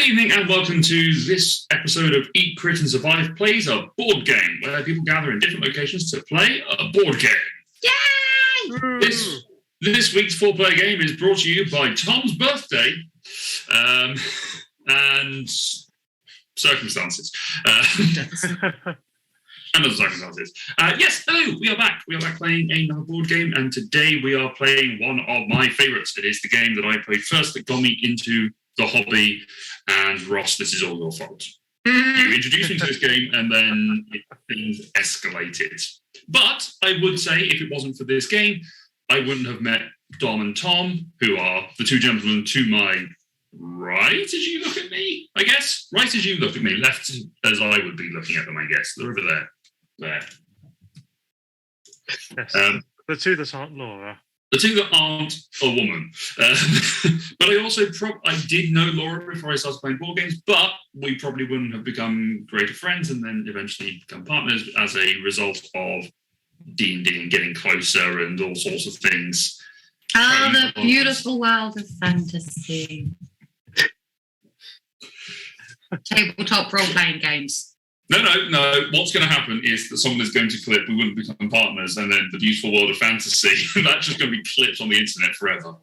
evening and welcome to this episode of Eat, Crit and Survive Plays, a board game where people gather in different locations to play a board game. Yay! This week's four-player game is brought to you by Tom's birthday and circumstances. And other circumstances. Yes, hello, we are back. We are back playing another board game, and today we are playing one of my favourites. It is the game that I played first that got me into the hobby, and Ross, this is all your fault. You introduced me to this game, and then things escalated. But I would say, if it wasn't for this game, I wouldn't have met Dom and Tom, who are the two gentlemen to my right as you look at me, I guess. Right as you look at me, left as I would be looking at them, I guess. They're over there. There. Yes. The two that aren't Laura. The two that aren't a woman. But I also I did know Laura before I started playing board games, but we probably wouldn't have become greater friends and then eventually become partners as a result of D&D and getting closer and all sorts of things. Oh, the beautiful world of fantasy. Tabletop role-playing games. No. What's going to happen is that someone is going to clip, we wouldn't become partners, and then the beautiful world of fantasy, that's just going to be clipped on the internet forever.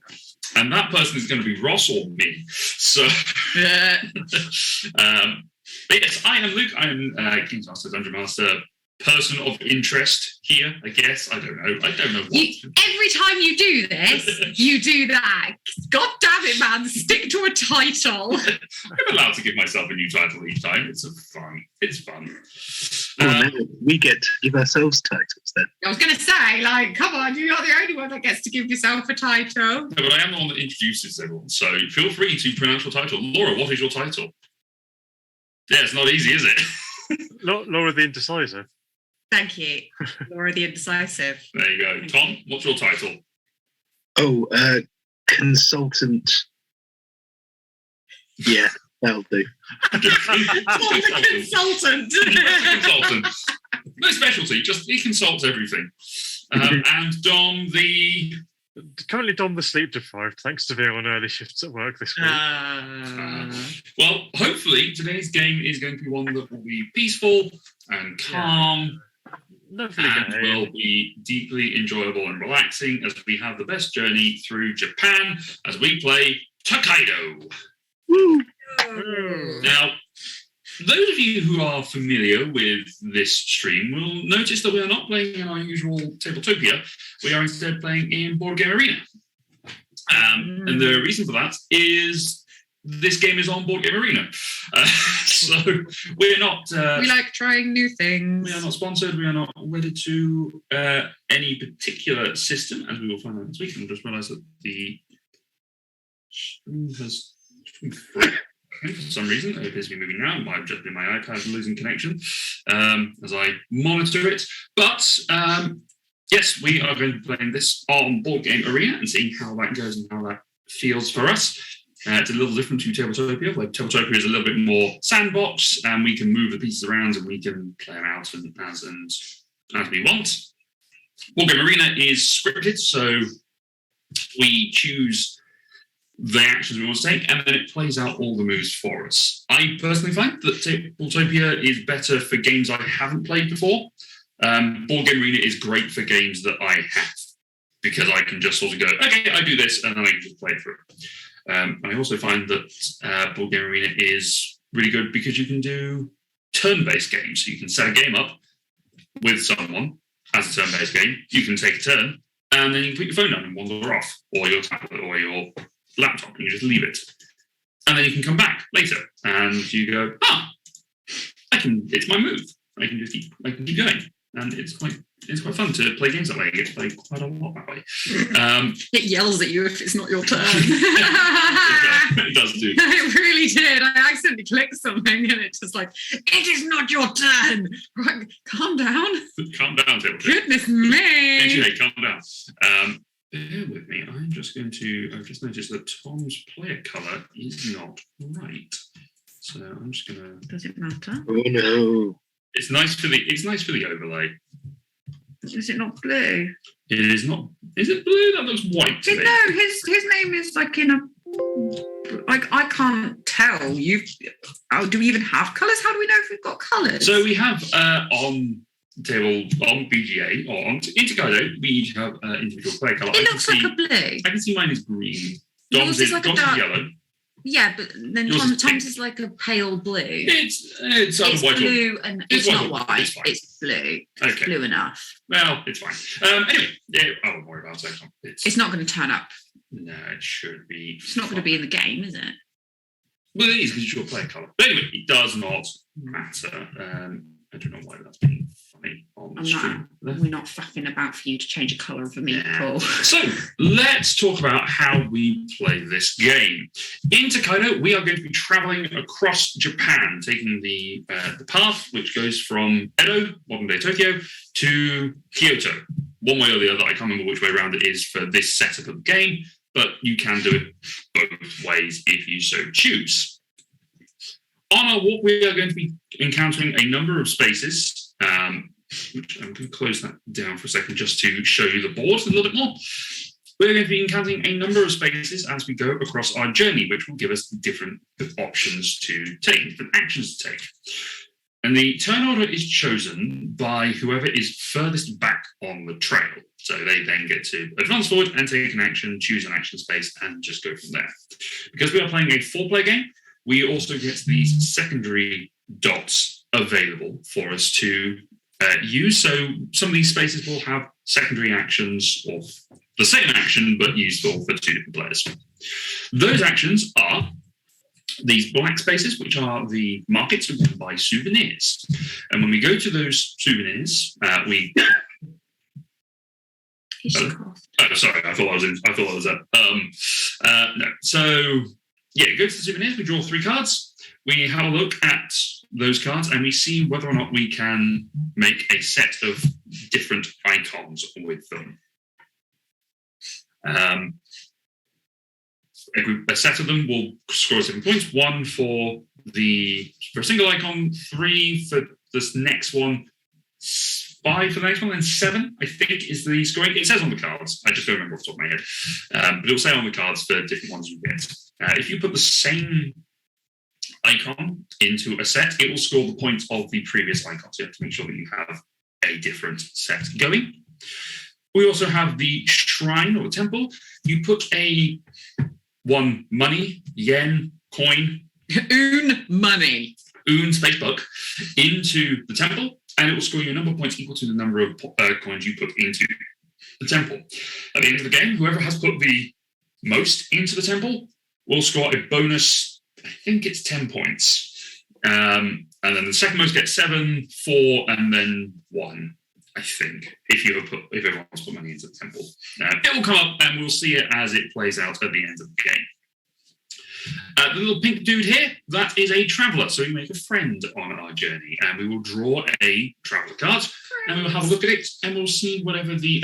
And that person is going to be Ross or me. So, Yeah. But yes, I am Luke. I am King's Master, Dungeon Master, person of interest here, I guess. I don't know what. Every time you do this, you do that. God damn it, man. Stick to a title. I'm allowed to give myself a new title each time. It's fun. Now we get to give ourselves titles then. I was going to say, come on, you're not the only one that gets to give yourself a title. No, but I am the one that introduces everyone, so feel free to pronounce your title. Laura, what is your title? Yeah, it's not easy, is it? Laura the Indecisive. Thank you. Laura the Indecisive. There you go. Tom, what's your title? Oh, consultant. Yeah, that'll do. the consultant. Consultant. No specialty, just he consults everything. And Dom the... Currently Dom the sleep deprived, thanks to being on early shifts at work this week. Well, hopefully today's game is going to be one that will be peaceful and calm. Lovely and game. will be deeply enjoyable and relaxing as we have the best journey through Japan as we play Tokaido. Woo! Now, those of you who are familiar with this stream will notice that we are not playing in our usual Tabletopia. We are instead playing in Board Game Arena. And the reason for that is this game is on Board Game Arena. So we're not... we like trying new things. We are not sponsored. We are not wedded to any particular system, as we will find out this week. And I just realised that the stream has... For some reason, it appears to be moving now. It might have just been my iPad losing connection as I monitor it. But yes, we are going to be playing this on Board Game Arena and seeing how that goes and how that feels for us. It's a little different to Tabletopia, where Tabletopia is a little bit more sandbox, and we can move the pieces around and we can play them out as we want. Board Game Arena is scripted, so we choose the actions we want to take, and then it plays out all the moves for us. I personally find that Tabletopia is better for games I haven't played before. Board Game Arena is great for games that I have, because I can just sort of go, okay, I do this, and then I can just play through. And I also find that Board Game Arena is really good because you can do turn-based games. So you can set a game up with someone as a turn-based game. You can take a turn, and then you can put your phone down and wander off, or your tablet, or your laptop, and you just leave it. And then you can come back later, and you go, it's my move. I can keep going. And it's quite fun to play games that way. I get to play quite a lot that way. It yells at you if it's not your turn. It does do. It really did. I accidentally clicked something and it's just like, it is not your turn. Right, calm down. Calm down, Tabletop. Goodness me. Anyway, calm down. Bear with me. I've just noticed that Tom's player colour is not right. So I'm just going to... Does it matter? Oh no. It's nice for the overlay. Is it not blue? It is not. Is it blue? That looks white to me. No, his name is like in a I can't tell. Do we even have colours? How do we know if we've got colours? So we have on table on BGA or on Tokaido, we each have individual player colour. It looks like a blue. I can see mine is green. Yours is like a dark yellow. Yeah, but then Tom's is like a pale blue. It's white blue and it's not white. It's blue. It's Okay. blue enough. Well, it's fine. Anyway, I won't worry about it. It's not going to turn up. No, it should be. It's not going to be in the game, is it? Well, it is because it's your player colour. But anyway, it does not matter. I don't know why that's being funny on the stream. We're not faffing about for you to change the colour of a meatball. So let's talk about how we play this game. In Tokaido, we are going to be travelling across Japan, taking the path which goes from Edo, modern-day Tokyo, to Kyoto. One way or the other, I can't remember which way around it is for this setup of the game, but you can do it both ways if you so choose. On our walk, we are going to be encountering a number of spaces, which I'm going to close that down for a second just to show you the board a little bit more. We're going to be encountering a number of spaces as we go across our journey, which will give us different options to take, different actions to take. And the turn order is chosen by whoever is furthest back on the trail. So they then get to advance forward and take an action, choose an action space, and just go from there. Because we are playing a 4-player game, we also get these secondary dots available for us to use. So some of these spaces will have secondary actions of the same action, but useful for 2 different players. Those actions are these black spaces, which are the markets where we can buy souvenirs. And when we go to those souvenirs, we... Oh, sorry, I thought I was that. No. So, yeah, go to the souvenirs, we draw 3 cards. We have a look at those cards and we see whether or not we can make a set of different icons with them. A set of them will score 7 points. 1 for a single icon, 3 for this next one, 5 for the next one, and 7, I think, is the scoring. It says on the cards. I just don't remember off the top of my head. But it will say on the cards for different ones you get. If you put the same icon into a set, it will score the points of the previous icon. So you have to make sure that you have a different set going. We also have the shrine or the temple. You put a 1 money, yen, coin, money, space buck into the temple, and it will score you a number of points equal to the number of coins you put into the temple. At the end of the game, whoever has put the most into the temple will score a bonus, I think it's 10 points. And then the second most gets 7, 4, and then 1. I think, if everyone's put money into the temple. It will come up and we'll see it as it plays out at the end of the game. The little pink dude here, that is a traveller. So we make a friend on our journey and we will draw a traveller card and we will have a look at it and we'll see whatever the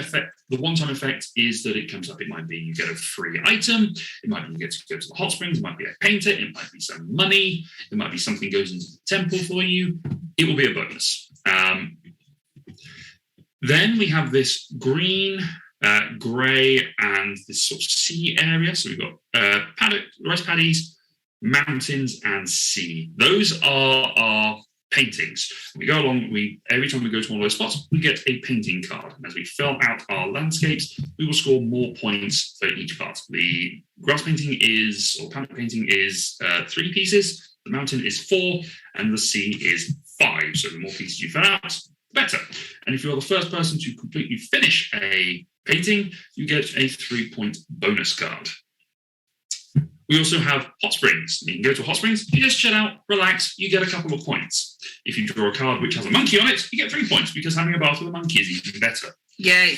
one-time effect is that it comes up. It might be you get a free item. It might be you get to go to the hot springs. It might be a painter. It might be some money. It might be something goes into the temple for you. It will be a bonus. Then we have this green, grey, and this sort of sea area. So we've got rice paddies, mountains, and sea. Those are our paintings. When we go along, every time we go to one of those spots, we get a painting card. And as we fill out our landscapes, we will score more points for each part. The grass painting or paddock painting is 3 pieces, the mountain is 4, and the sea is 5. So the more pieces you fill out, better. And if you're the first person to completely finish a painting, you get a 3-point bonus card. We also have hot springs. You can go to hot springs, you just chill out, relax, you get a couple of points. If you draw a card which has a monkey on it, you get 3 points because having a bath with a monkey is even better. Yay.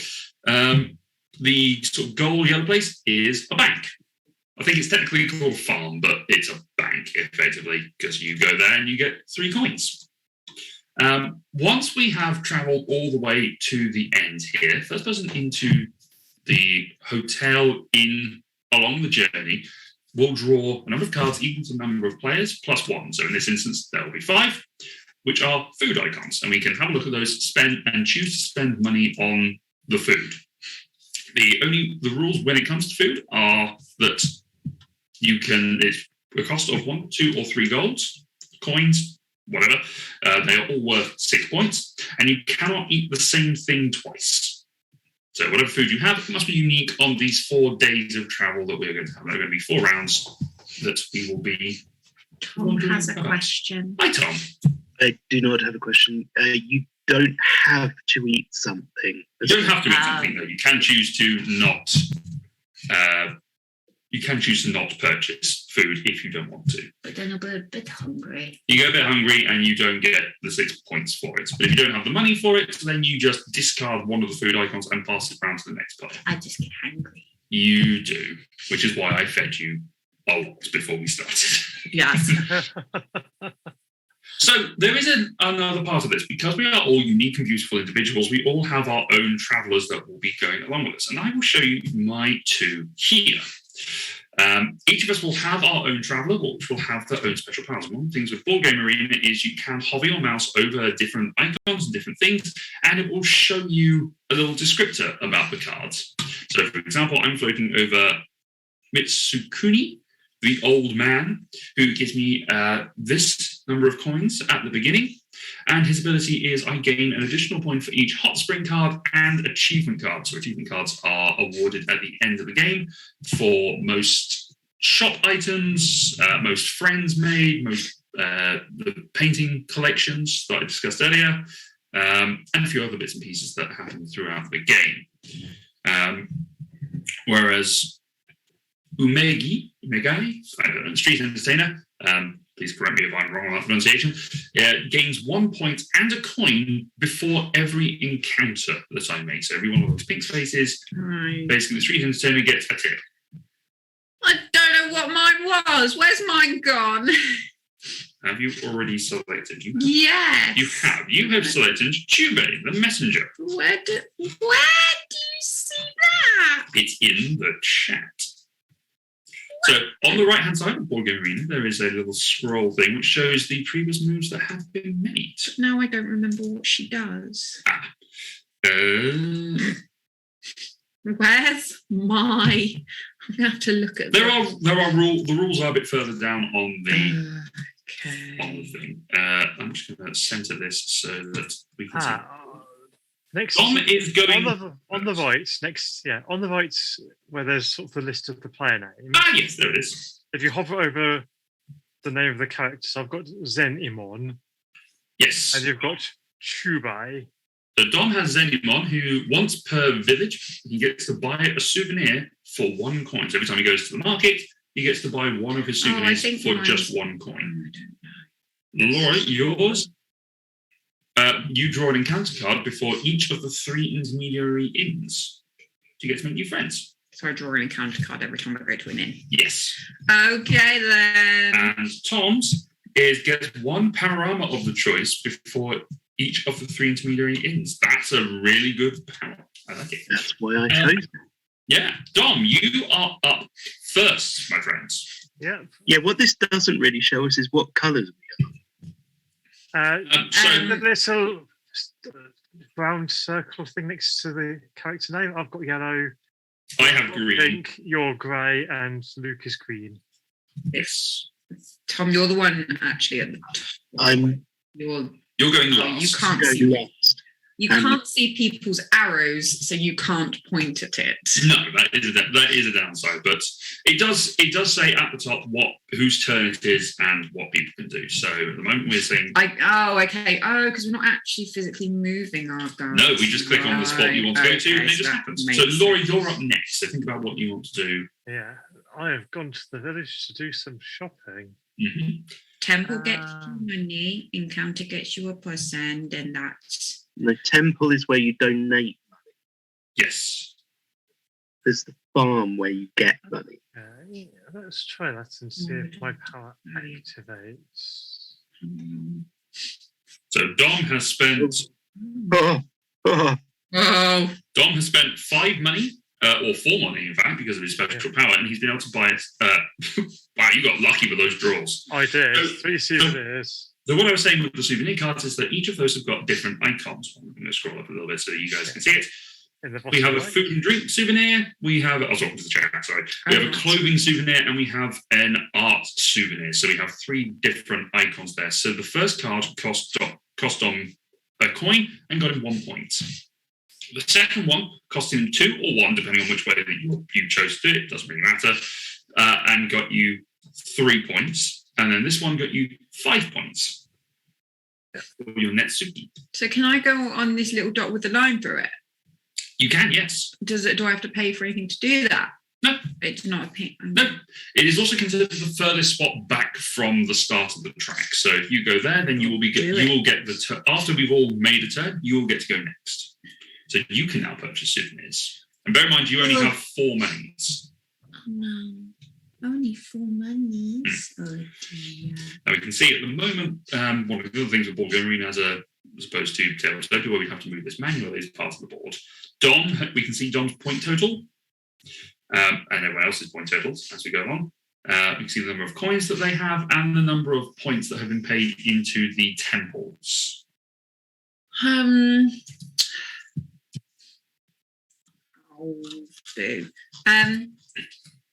The sort of goal yellow place is a bank. I think it's technically called a farm, but it's a bank effectively because you go there and you get 3 coins. Once we have travelled all the way to the end here, first person into the hotel inn along the journey will draw a number of cards equal to the number of players plus 1. So in this instance, there will be 5, which are food icons. And we can have a look at those, spend and choose to spend money on the food. The rules when it comes to food are that It's a cost of 1, 2, or 3 gold coins, whatever. They are all worth 6 points, and you cannot eat the same thing twice. So whatever food you have, it must be unique on these 4 days of travel that we're going to have. There are going to be 4 rounds that we will be. Tom has a question. Hi, Tom. I do not have a question. You don't have to eat something. You don't have to eat something, though. You can choose to not. You can choose to not purchase food if you don't want to. But then I'll be a bit hungry. You go a bit hungry and you don't get the 6 points for it. But if you don't have the money for it, then you just discard one of the food icons and pass it round to the next player. I just get hungry. You do, which is why I fed you a lot before we started. Yes. So there is another part of this. Because we are all unique and beautiful individuals, we all have our own travellers that will be going along with us. And I will show you my 2 here. Each of us will have our own traveller, which will have their own special powers. One of the things with Board Game Arena is you can hover your mouse over different icons and different things, and it will show you a little descriptor about the cards. So, for example, I'm floating over Mitsukuni, the old man, who gives me this number of coins at the beginning. And his ability is I gain an additional point for each hot spring card and achievement card. So achievement cards are awarded at the end of the game for most shop items, most friends made, most the painting collections that I discussed earlier, and a few other bits and pieces that happen throughout the game. Whereas Umegai, I don't know, Street Entertainer, please correct me if I'm wrong on that pronunciation, gains 1 point and a coin before every encounter that I make. So every one of those pink spaces, basically the Street Entertainer gets a tip. I don't know what mine was. Where's mine gone? Have you already selected? Yes. You have. You have selected Chubei, the messenger. Where do you see that? It's in the chat. So on the right-hand side of Board Game Arena, there is a little scroll thing which shows the previous moves that have been made. Now I don't remember what she does. Where's my? I'm gonna have to look at. There are rules. The rules are a bit further down on the thing. I'm just going to center this so that we can see. Next, Tom is going on the right. Next, on the right where there's sort of the list of the player names. Yes, there is. If you hover over the name of the characters, I've got Zenimon. Yes. And you've got Chubai. So Dom has Zenimon, who once per village, he gets to buy a souvenir for 1 coin. So every time he goes to the market, he gets to buy one of his souvenirs for just 1 coin. Laura, yours? You draw an encounter card before each of the 3 intermediary inns. Do you get to make new friends? So I draw an encounter card every time I go to an inn. Yes. Okay then. And Tom's gets 1 panorama of the choice before each of the 3 intermediary inns. That's a really good power. I like it. That's why I chose it. Yeah. Dom, you are up first, my friends. Yeah. Yeah, what this doesn't really show us is what colours we are. The little round circle thing next to the character name. I've got yellow. I have green. Pink, you're grey, and Luke is green. Yes. Tom, you're the one actually at the top. You're going last. You can't Go see. last. You can't see people's arrows, so you can't point at it. No, that is a downside, but it does say at the top whose turn it is and what people can do. So at the moment we're saying because we're not actually physically moving our guns. no, we just click on the spot you want to go to, and it just happens. So Laura, you're up next. So think about what you want to do. Yeah, I have gone to the village to do some shopping. Mm-hmm. Temple gets you money, encounter gets you a %, and that's. The temple is where you donate. Yes. There's the farm where you get money. Let's try that and see if my power activates. So Dom has spent. Oh. Dom has spent 5 money, or 4 money, in fact, because of his special power, and he's been able to buy it. Wow, you got lucky with those draws. I did. 3 souvenirs. So what I was saying with the souvenir cards is that each of those have got different icons. I'm going to scroll up a little bit so that you guys can see it. In the We have bottom a right? food and drink souvenir. We have, I was talking to the chat, sorry. We have a clothing souvenir and we have an art souvenir. So we have 3 different icons there. So the first card cost Dom a coin and got him 1 point. The second one cost him 2 or 1, depending on which way that you chose to do it. Doesn't really matter. And got you 3 points. And then this one got you 5 points. For your Netsuki. So can I go on this little dot with the line through it? You can, yes. Do I have to pay for anything to do that? No. It's not a pay. No. It is also considered the furthest spot back from the start of the track. So if you go there, then you will get the after we've all made a turn, you will get to go next. So you can now purchase souvenirs. And bear in mind, you only have 4 monies. Oh no. Only 4 monies. Oh dear. Now we can see at the moment, one of the other things with Board Game Arena as opposed to Tables Dojo, where we have to move this manually as part of the board. We can see Dom's point total, and everyone else's point totals as we go along. We can see the number of coins that they have and the number of points that have been paid into the temples.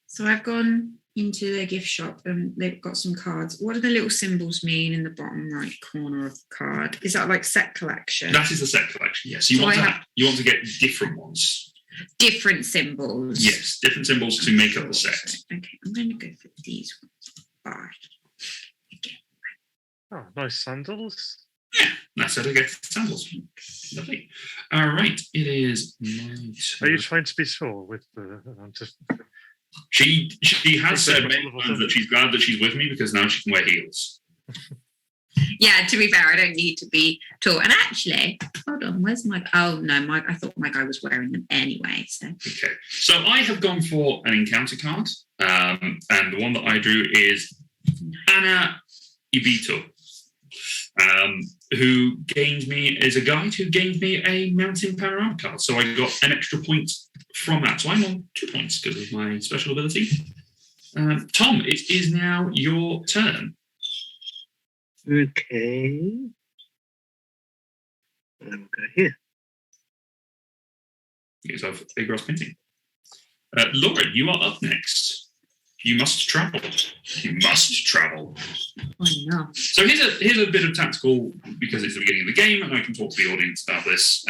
So I've gone into their gift shop and they've got some cards. What do the little symbols mean in the bottom right corner of the card? Is that like set collection? That is the set collection, yes. You want to get different ones. Different symbols? Yes, different symbols to make up the set. Okay, I'm going to go for these ones. Bye. Oh, nice sandals. Yeah, that's how to get sandals. Lovely. All right, it is my turn. Are you trying to be sure with the... She has said many times that she's glad that she's with me because now she can wear heels. Yeah, to be fair, I don't need to be tall. And actually, hold on, where's my... Oh, no, I thought my guy was wearing them anyway. So Okay, so I have gone for an encounter card. And the one that I drew is Anna Ibito, who is a guide who gained me a mountain panorama card. So I got an extra point from that. So I'm on 2 points because of my special ability. Tom, it is now your turn. Okay. I will go here. You guys have a grass painting. Laura, you are up next. You must travel. You must travel. oh no. So here's a bit of tactical, because it's the beginning of the game, and I can talk to the audience about this.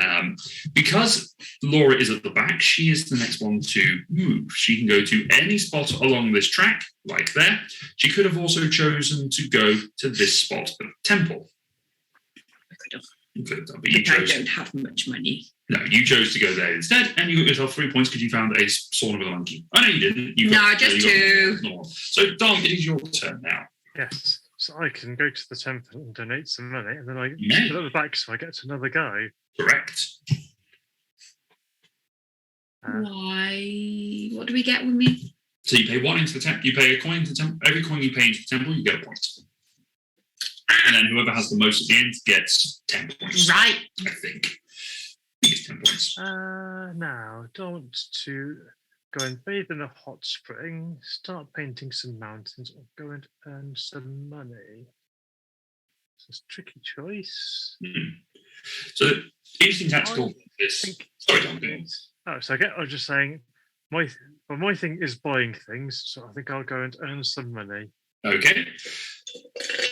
Because Laura is at the back, she is the next one to move. She can go to any spot along this track, like there. She could have also chosen to go to this spot at the temple. I could have. You could have done, but But you I chose. don't have much money. No, you chose to go there instead, and you got yourself 3 points because you found a sauna with a monkey. I know you didn't. Just 2. Normal. So, Dom, it is your turn now. Yes. So I can go to the temple and donate some money, and then I Yeah. put it at the back so I get to another guy. Correct. Why? What do we get with me? So you pay 1 into the temple. You pay a coin into the temple. Every coin you pay into the temple, you get a point. And then whoever has the most at the end gets 10 points. Right. I think. It's 10 points. Now, don't want to go and bathe in a hot spring, start painting some mountains, or go and earn some money. It's a tricky choice. So the interesting tactical I is... think Sorry, Dom. go on. I was just saying, my thing is buying things, so I think I'll go and earn some money. Okay.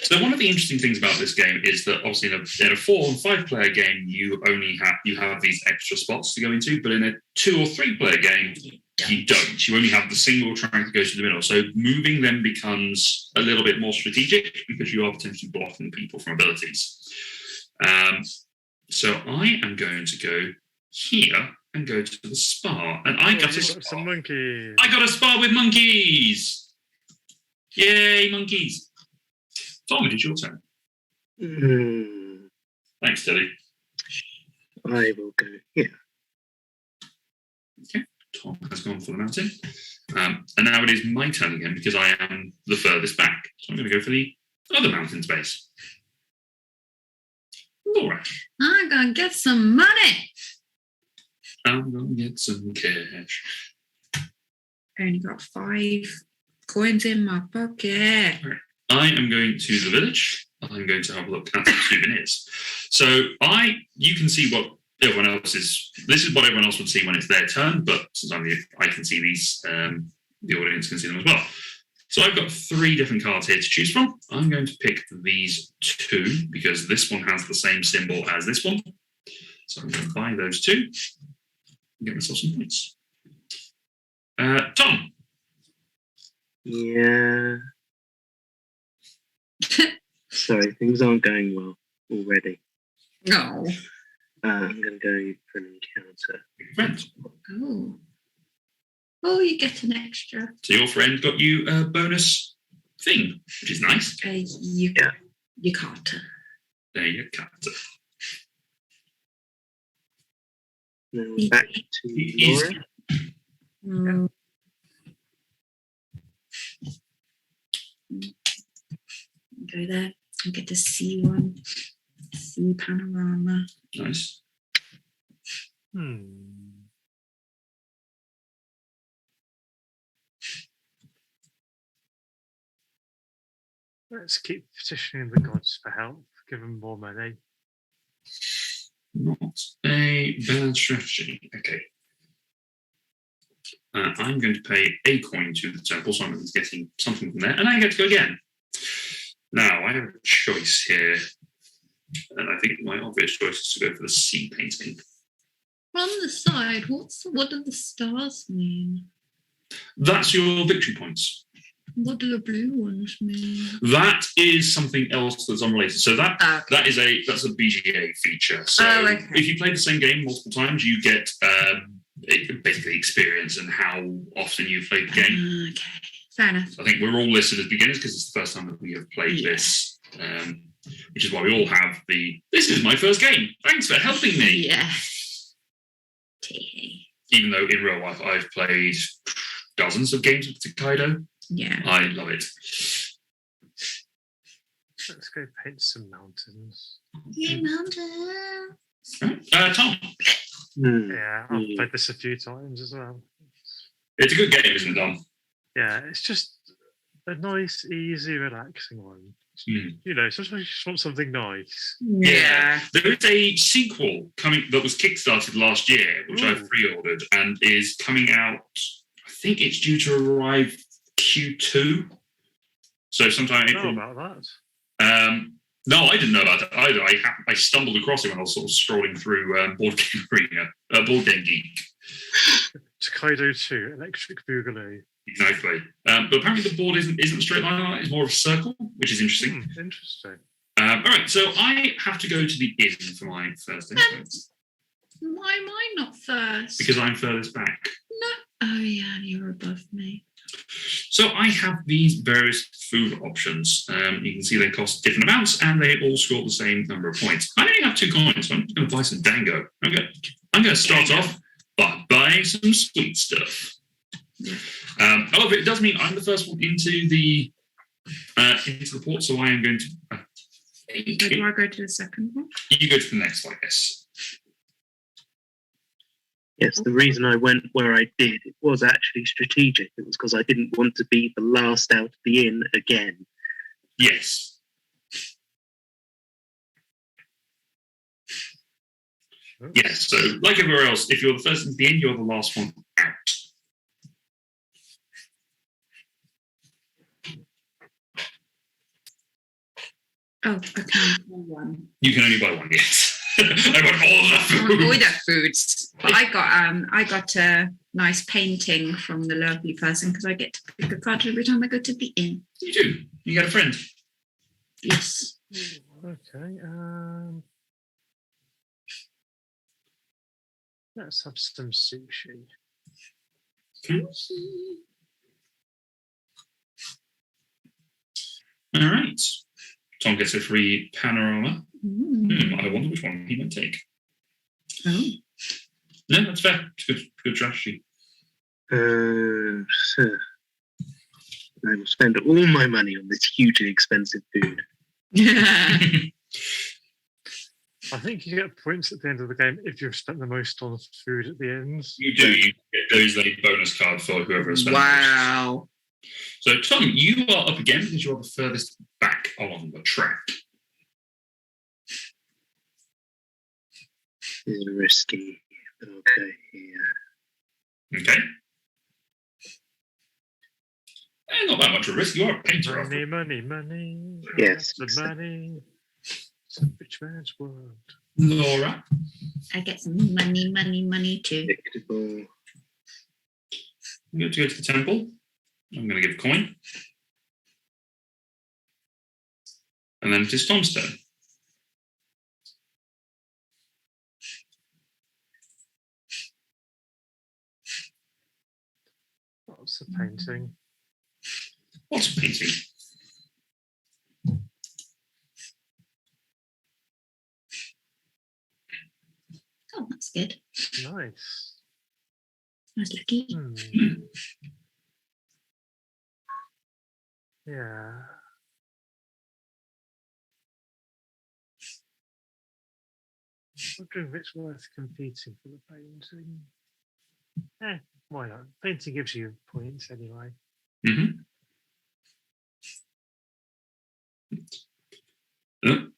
So one of the interesting things about this game is that obviously in a 4 and 5 player game, you have these extra spots to go into, but in a 2 or 3 player game, you don't. You only have the single track that goes to the middle. So moving then becomes a little bit more strategic because you are potentially blocking people from abilities. So I am going to go here and go to the spa, and I got a spa. Some monkeys. I got a spa with monkeys. Yay, monkeys. Tom, it is your turn. Thanks, Teddy. I will go here. Okay, Tom has gone for the mountain. And now it is my turn again because I am the furthest back. So I'm going to go for the other mountain space. Laura. I'm going to get some money. I'm going to get some cash. I only got 5 coins in my pocket. I am going to the village. I'm going to have a look at the souvenirs. So you can see what everyone else is. This is what everyone else would see when it's their turn, but since I can see these, the audience can see them as well. So I've got 3 different cards here to choose from. I'm going to pick these 2 because this one has the same symbol as this one. So I'm going to buy those 2 and get myself some points. Tom. Yeah. Sorry, things aren't going well already. No. I'm going to go for an encounter. Friend. Oh. Oh, you get an extra. So your friend got you a bonus thing, which is nice. You can't. There you go. Now we're back to Laura. Mm. Go there and get the C1. See panorama. Nice. Let's keep petitioning the gods for help. Give them more money. Not a bad strategy. Okay. I'm going to pay a coin to the temple, so I'm getting something from there, and I get to go again. Now, I have a choice here, and I think my obvious choice is to go for the sea painting. On the side, what do the stars mean? That's your victory points. What do the blue ones mean? That is something else that's unrelated. So that's a BGA feature. So if you play the same game multiple times, you get basically experience and how often you've played the game. Okay, fair enough. I think we're all listed as beginners because it's the first time that we have played this, which is why we all have this is my first game. Thanks for helping me. Yeah. Even though in real life I've played dozens of games with Tokaido. Yeah. I love it. Let's go paint some mountains. Yeah, mountains. Tom. Yeah, I've played this a few times as well. It's a good game, isn't it, Tom? Yeah, it's just a nice, easy, relaxing one. You know, sometimes you just want something nice. Yeah. There is a sequel coming that was kickstarted last year, which I've pre-ordered and is coming out. I think it's due to arrive Q2. So sometime I April. know about that. No, I didn't know about it either. I stumbled across it when I was sort of scrolling through Board Game Arena, Board Game Geek. Tokaido 2, Electric Boogaloo. Exactly. But apparently the board isn't a straight line, it's more of a circle, which is interesting. Interesting. All right, so I have to go to the inn for my first episode. Why am I not first? Because I'm furthest back. No. Oh, yeah, you're above me. So I have these various food options. You can see they cost different amounts and they all score the same number of points. I only have 2 coins, so I'm going to buy some dango. I'm going to start off by buying some sweet stuff. However, it does mean I'm the first one into the port, so I am going to. Do I go to the second one? You go to the next one, yes. Yes, the reason I went where I did, it was actually strategic. It was because I didn't want to be the last out of the inn again. Yes. Yes, so like everywhere else, if you're the first into the inn, you're the last one out. Oh, I can only buy one. You can only buy one, yes. I want all the food. All the foods. But I got a nice painting from the lovely person because I get to pick a card every time I go to the inn. You do. You get a friend. Yes. Okay. Let's have some sushi. Okay. All right. Tom gets a free panorama. I wonder which one he might take. Oh. No, that's fair. It's good strategy. I will spend all my money on this hugely expensive food. I think you get points at the end of the game if you've spent the most on food at the end. You do. You get those bonus card for whoever has spent Wow. most. So, Tom, you are up again because you are the furthest back along the track. is risky, but I'll go here. Okay. Not that much of a risk. You are a painter after Money, money, money. Yes. The money. It's a rich man's world. Laura. I get some money too. Predictable. I'm going to go to the temple. I'm going to give a coin. And then it is Tom's turn. What's the painting? What's a painting? Oh, that's good. Nice. I was lucky. Yeah. Wondering if it's worth competing for the painting. Why not? Painting gives you points anyway.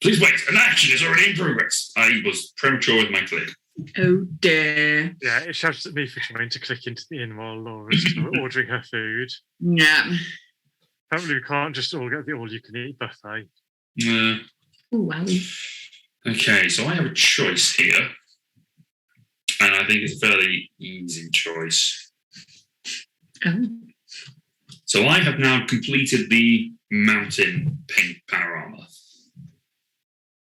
Please wait. An action is already in progress. I was premature with my click. Oh dear. Yeah, it shouts at me for trying to click into the inn while Laura's ordering her food. Yeah. Apparently, we can't just all get the all-you-can-eat buffet. Oh wow. Okay, so I have a choice here. And I think it's a fairly easy choice. Oh. So I have now completed the mountain paint panorama.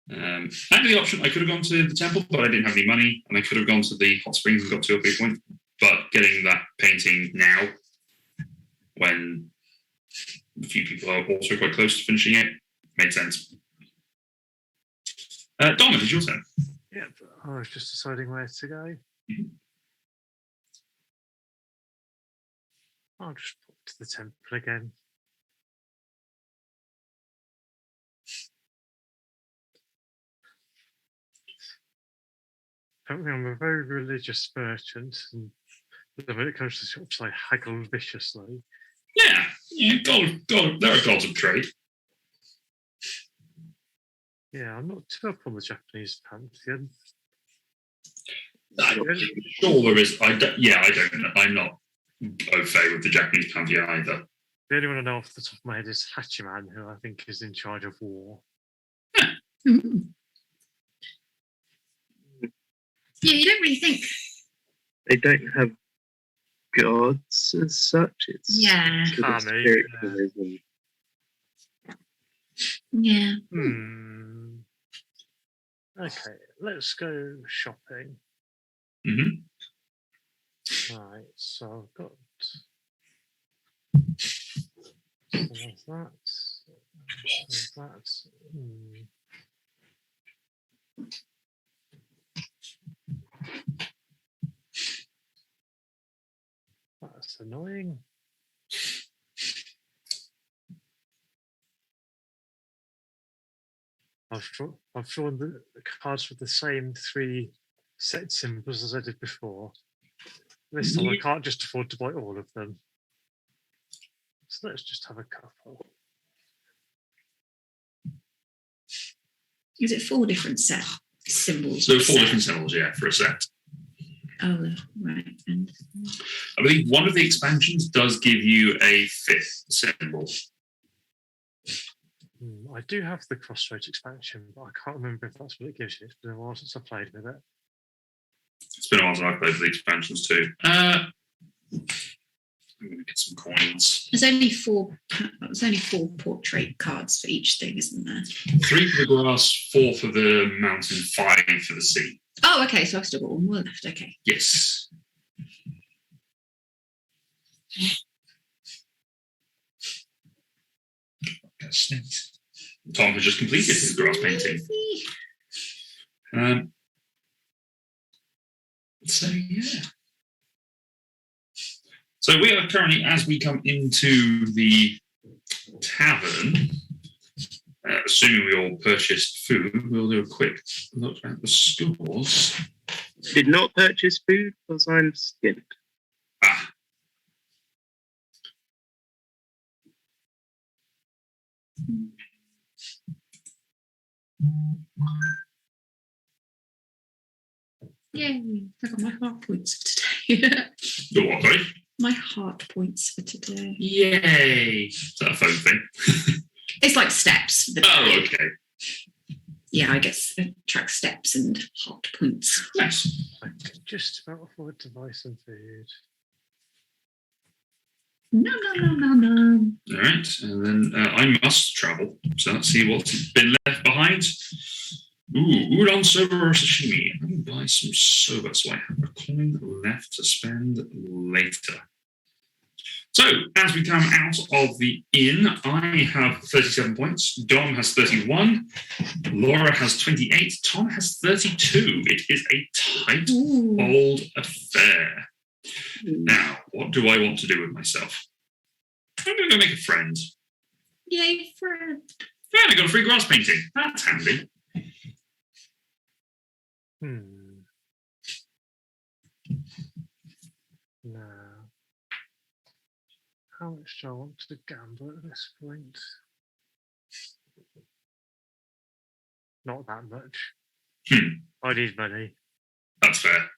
I had the option, I could have gone to the temple, but I didn't have any money, and I could have gone to the hot springs and got to a big point. But getting that painting now, when a few people are also quite close to finishing it, made sense. Dom, it is your turn. Yep, I was just deciding where to go. I'll just pop to the temple again. Apparently, I'm a very religious merchant, and when it comes to shops, I haggle viciously. Yeah, gold. There are gods of trade. Yeah, I'm not too up on the Japanese pantheon. I'm sure there is. I don't know. I'm not au fait with the Japanese pantheon either. The only one I know off the top of my head is Hachiman, who I think is in charge of war. Mm. Yeah, you don't really think. They don't have gods as such. It's Yeah. sort of Kami, spiritualism. Yeah. Okay, let's go shopping. Right, so I've got there's that. There's that. That's annoying. I've drawn the cards with the same 3 set symbols as I did before. This time I can't just afford to buy all of them. So let's just have a couple. Is it 4 different set symbols? So 4 different symbols, yeah, for a set. Oh, right. And I believe one of the expansions does give you a 5th symbol. I do have the Crossroads expansion, but I can't remember if that's what it gives you. It's been a while since I played with it. It's been a while since I've played with the expansions too. I'm going to get some coins. there's only 4. There's only 4 portrait cards for each thing, isn't there? 3 for the grass, 4 for the mountain, 5 for the sea. Oh, okay. So I've still got 1 more left. Okay. Yes. That's neat. Tom has just completed his grass painting. So yeah. So we are currently, as we come into the tavern, assuming we all purchased food, we'll do a quick look at the scores. Did not purchase food because I'm skint. Ah. Yay! I got my heart points for today. Your what, sorry? My heart points for today. Yay! Is that a phone thing? It's like steps for the day. Oh, okay. Yeah, I guess track steps and heart points. Nice. I can just about afford to buy some food. No. All right, and then I must travel. So let's see what's been left behind. Ooh, udon soba or sashimi. I'm going to buy some soba so I have a coin left to spend later. So, as we come out of the inn, I have 37 points. Dom has 31. Laura has 28. Tom has 32. It is a tight old affair. Now, what do I want to do with myself? I'm going to go make a friend. Yay, friend. And I got a free grass painting. That's handy. No. How much do I want to gamble at this point? Not that much. I need money. That's fair.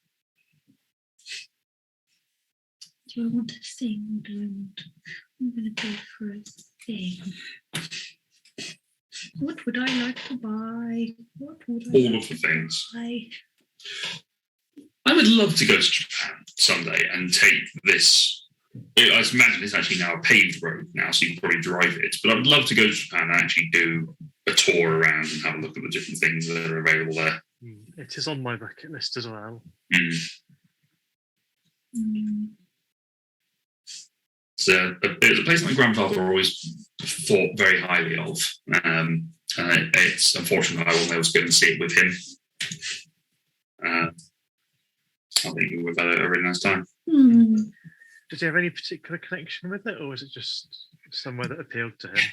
Do I want a thing or do I want... I'm going to go for a thing. What would I like to buy? What would I All like of the to things. buy? I would love to go to Japan someday and take this. I imagine it's actually now a paved road now, so you can probably drive it. But I would love to go to Japan and actually do a tour around and have a look at the different things that are available there. It is on my bucket list as well. It's a place my grandfather always thought very highly of. It's unfortunate I wasn't able to go and see it with him. I think we've had a really nice time. Did he have any particular connection with it, or was it just somewhere that appealed to him?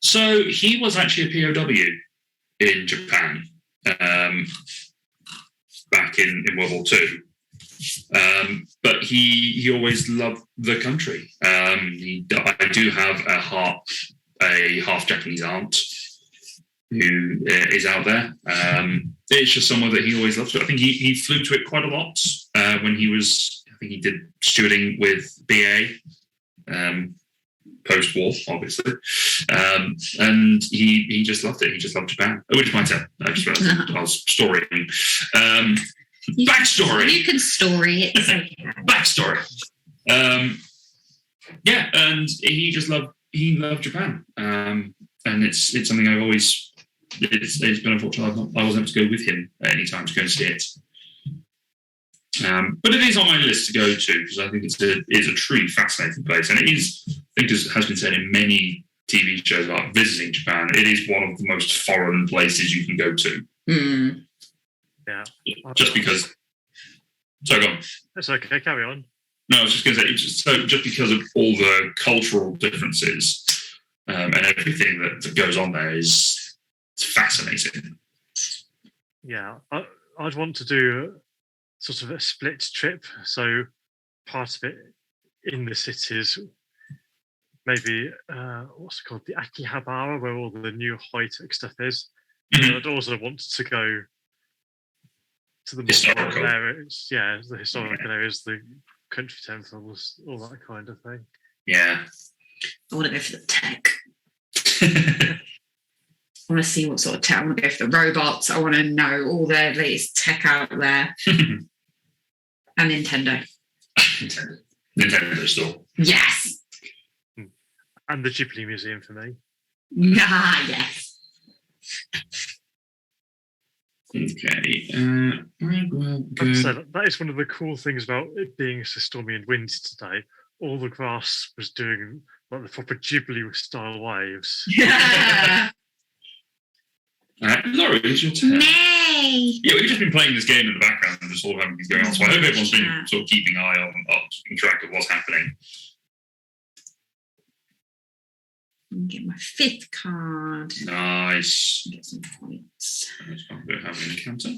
So he was actually a POW in Japan back in World War II. But he always loved the country. I do have a half Japanese aunt who is out there. It's just somewhere that he always loved to. I think he flew to it quite a lot when he was. I think he did stewarding with BA post-war, obviously, and he just loved it. He just loved Japan. Which might have. I just realized I was storying. Backstory. You can story it. So. Backstory. Yeah, and he loved Japan, and it's something I've always. It's been unfortunate I wasn't able to go with him at any time to go and see it. But it is on my list to go to because I think it's a truly fascinating place, and it is. I think as has been said in many TV shows about visiting Japan, it is one of the most foreign places you can go to. Yeah. Just because. So go on. That's okay. Carry on. No, I was just going to say, just because of all the cultural differences and everything that goes on there it's fascinating. Yeah, I'd want to do sort of a split trip. So part of it in the cities, maybe what's it called, the Akihabara, where all the new high-tech stuff is. And I'd also want to go to the historical areas, the historical areas, the country temples, all that kind of thing. Yeah. I want to go for the tech. I want to see what sort of tech. I want to go for the robots. I want to know all their latest tech out there. And Nintendo. Nintendo store. Yes. And the Ghibli Museum for me. Ah, yes. Okay. Well, good. So that is one of the cool things about it being so stormy and windy today. All the grass was doing like the proper Ghibli style waves. Yeah. Laura, it's your turn. Nay. Yeah, we've just been playing this game in the background and just all having things going on. So I hope everyone's been sort of keeping keeping track of what's happening. Get my 5th card. Nice. Get some points. I'm going to have an encounter.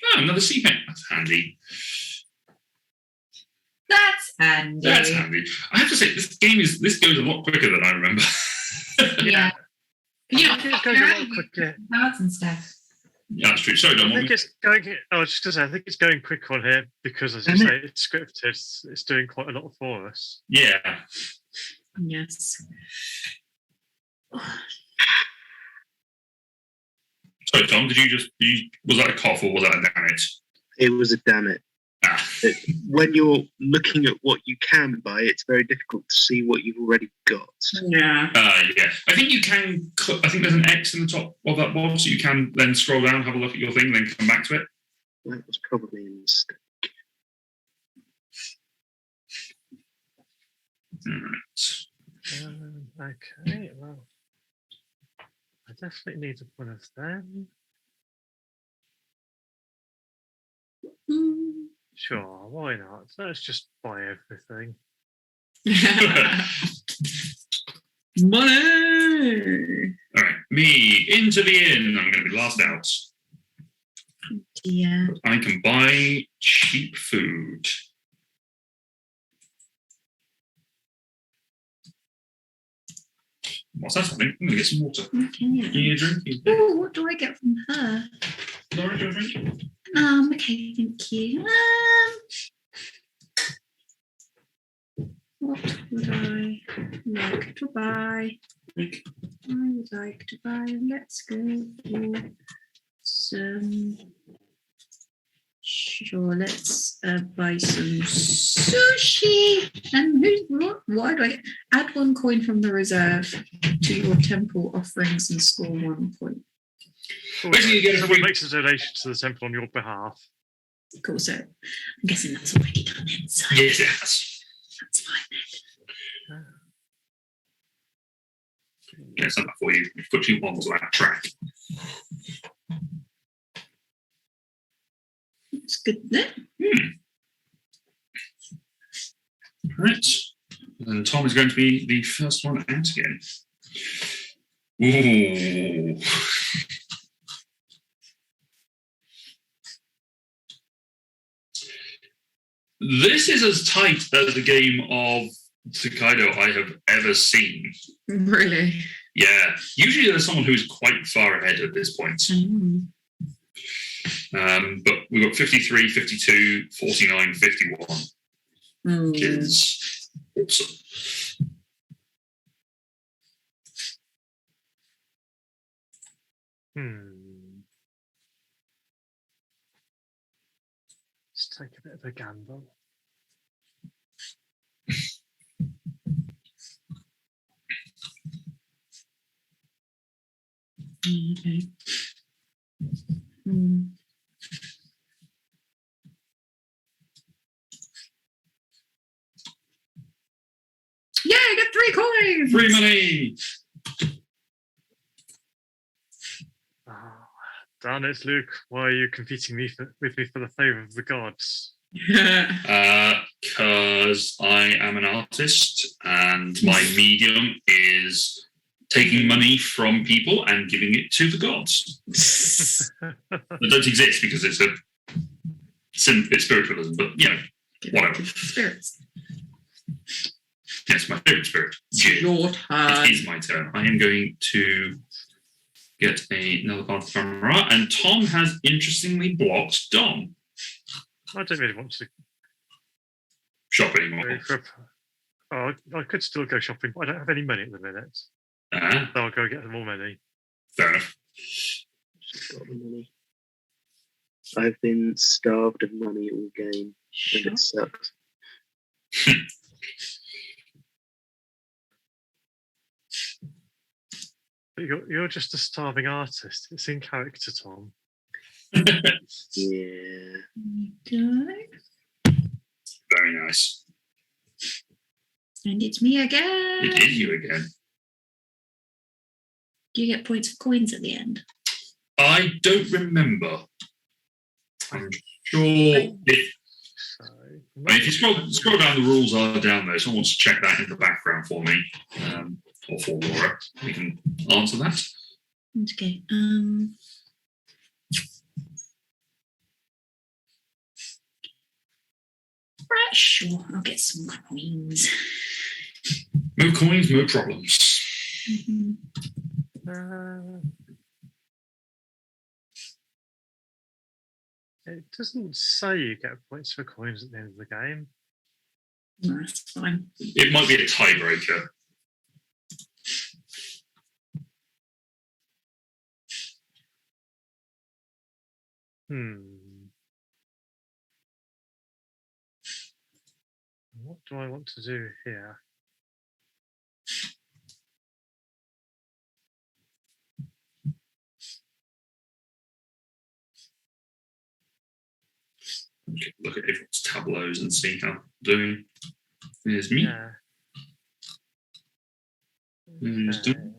Oh, another sea paint. That's handy. That's handy. That's handy. I have to say, this goes a lot quicker than I remember. Yeah. You know, It goes a lot quicker. cards and stuff. Yeah, that's true. Sorry, Dom. I think it's going. I was just going to say, I think it's going quick on here because, as you Isn't say, it's scripted. It's doing quite a lot for us. Yeah. Yes. Sorry, Tom. Did you just? Was that a cough or was that a damage? It was a damn it. Ah. When you're looking at what you can buy, it's very difficult to see what you've already got. Yeah. Yeah. I think you can. I think there's an X in the top of that box, so you can then scroll down, have a look at your thing, then come back to it. That was probably a mistake. Right. Okay, well, I definitely need one of them. Sure, why not? Let's just buy everything. Money. All right, me into the inn. I'm going to be last out. Yeah. I can buy cheap food. What's that something? I'm going to get some water. Okay. Give me a drink. Oh, what do I get from her? Laura, do you want a drink? Okay, thank you. What would I like to buy? Drink. I would like to buy. Let's go for some. Sure, let's buy some sushi. And why do I add 1 coin from the reserve to your temple offerings and score 1 point? Basically, you get a Someone free. makes a donation to the temple on your behalf. Cool. So I'm guessing that's already done then. So Yes, it has. that's fine then. Yeah, it's not that for you. You've got 2 bombs on that track. It's good then. Right. And Tom is going to be the first one out again. Ooh. This is as tight as the game of Tokaido I have ever seen. Really? Yeah. Usually there's someone who's quite far ahead at this point. But we've got 53, 52, 49, 51. Which is awesome. Let's take a bit of a gamble. Okay. Yeah, I got 3 coins. Free money. Darn it, Luke. Why are you competing with me for the favour of the gods? Because I am an artist and my medium is taking money from people and giving it to the gods. That don't exist because it's spiritualism, but whatever. Spirits. Yes, my favorite spirit. Your turn. It is my turn. I am going to get another card from Ra, and Tom has interestingly blocked Dom. I don't really want to Shop anymore. I could still go shopping, but I don't have any money at the minute. So I'll go get more money. Fair enough. Just got the money. I've been starved of money all game, and it sucks. But you're just a starving artist. It's in character, Tom. Yeah. Very nice. And it's me again. It is you again. Do you get points for coins at the end? I don't remember. I'm sure if you scroll down, the rules are down there. Someone wants to check that in the background for me, or for Laura. We can answer that. Okay. Right, sure. I'll get some coins. No coins, no problems. It doesn't say you get points for coins at the end of the game. No, that's fine. It might be a tiebreaker. What do I want to do here? Look at everyone's tableaus and see how they're doing. There's me. Yeah. There's Okay. Dom.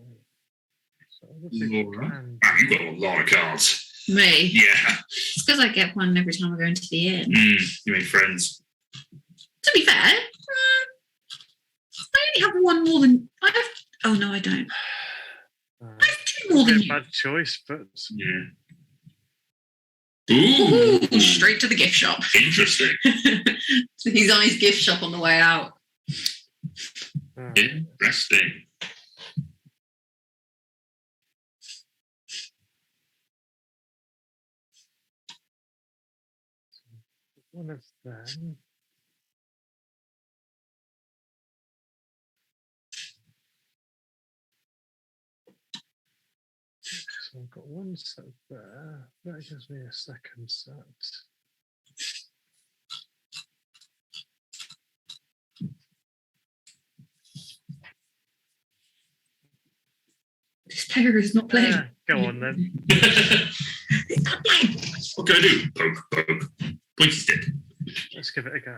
So other people Laura. can- Wow, you've got a lot of cards. Me. Yeah. It's because I get one every time I go into the inn. You made friends. To be fair, I only have one more than I have. Oh no, I don't. I have two more Be than a you. bad choice, but Yeah. Ooh. Ooh, straight to the gift shop. Interesting. He's on his gift shop on the way out. Interesting. one of them. So I've got one set there. That gives me a second set. This player is not playing. Yeah, go on then. He's not playing. What can I do? Poke, poke. Pointy stick. Let's give it a go.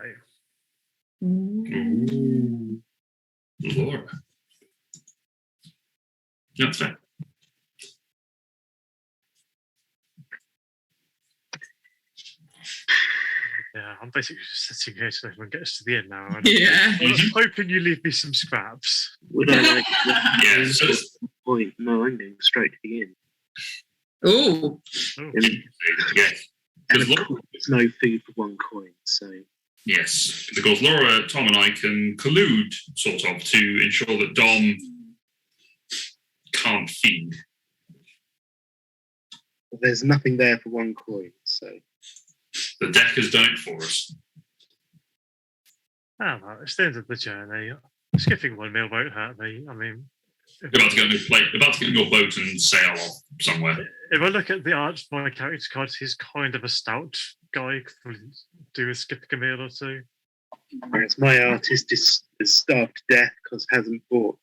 Ooh. Laura. That's fair. Yeah, I'm basically just sitting here so everyone gets to the end now. And Yeah. I was hoping you leave me some scraps. Would I like Yeah, so it's point? No, I'm going straight to the end. Oh, Oh, yes. Because And of Laura, course, there's no food for one coin, so yes, because Laura, Tom, and I can collude, sort of, to ensure that Dom can't feed. there's nothing there for one coin. So The deck has done it for us. ah, well, it's the end of the journey. Skipping one meal won't hurt me. I mean, You're about to get on your plate, about to get on your boat and sail off somewhere. if I look at the art of my character cards, he's kind of a stout guy. Could probably do with skipping a meal or two. whereas my artist is starved to death because hasn't bought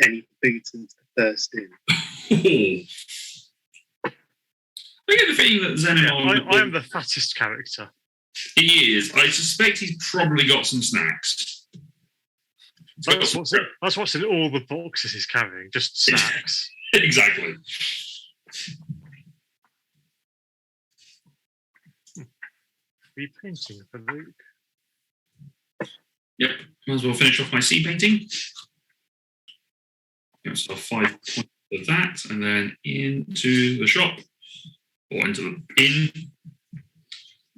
any food since the first inn. I get the feeling that Xenomon, I am the fattest character. he is. I suspect he's probably got some snacks. He's got some- That's what's in all the boxes he's carrying, just snacks. Exactly. Repainting for Luke. Yep. Might as well finish off my sea painting. Give myself 5 points for that, and then into the shop or into the inn.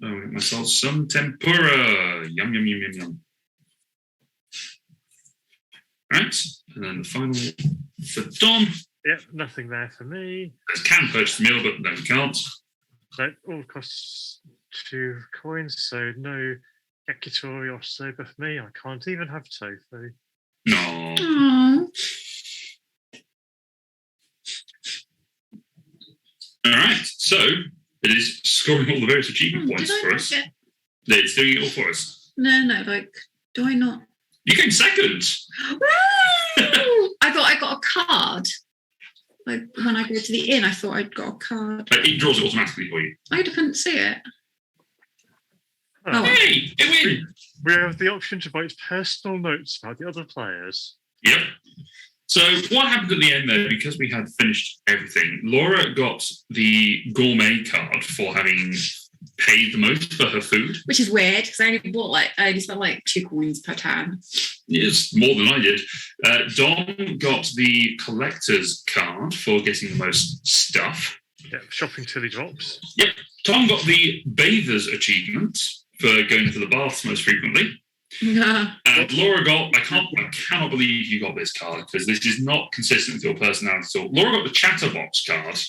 I'll get myself some tempura. Yum, yum, yum, yum, yum. Right. And then the final for Dom. Yep, nothing there for me. There's can purchase meal, but no, we can't. So all costs 2 coins, so no yakitori or soba for me. I can't even have tofu. No. Aww. All right. So it is scoring all the various achievement Did points I for not us. get? It's doing it all for us. No. Like, do I not? You came second. Woo! I got a card. Like when I go to the inn, I thought I'd got a card. It draws it automatically for you. I couldn't see it. Oh. Hey, it win. We have the option to write personal notes about the other players. Yep. So what happened at the end there, because we had finished everything, Laura got the gourmet card for having paid the most for her food. Which is weird because I only spent like 2 coins per turn. It's more than I did. Dom got the collector's card for getting the most stuff. Yeah, shopping till he drops. Tom got the bather's achievement for going to the baths most frequently. And Laura got, I cannot believe you got this card because this is not consistent with your personality at all. Laura got the Chatterbox card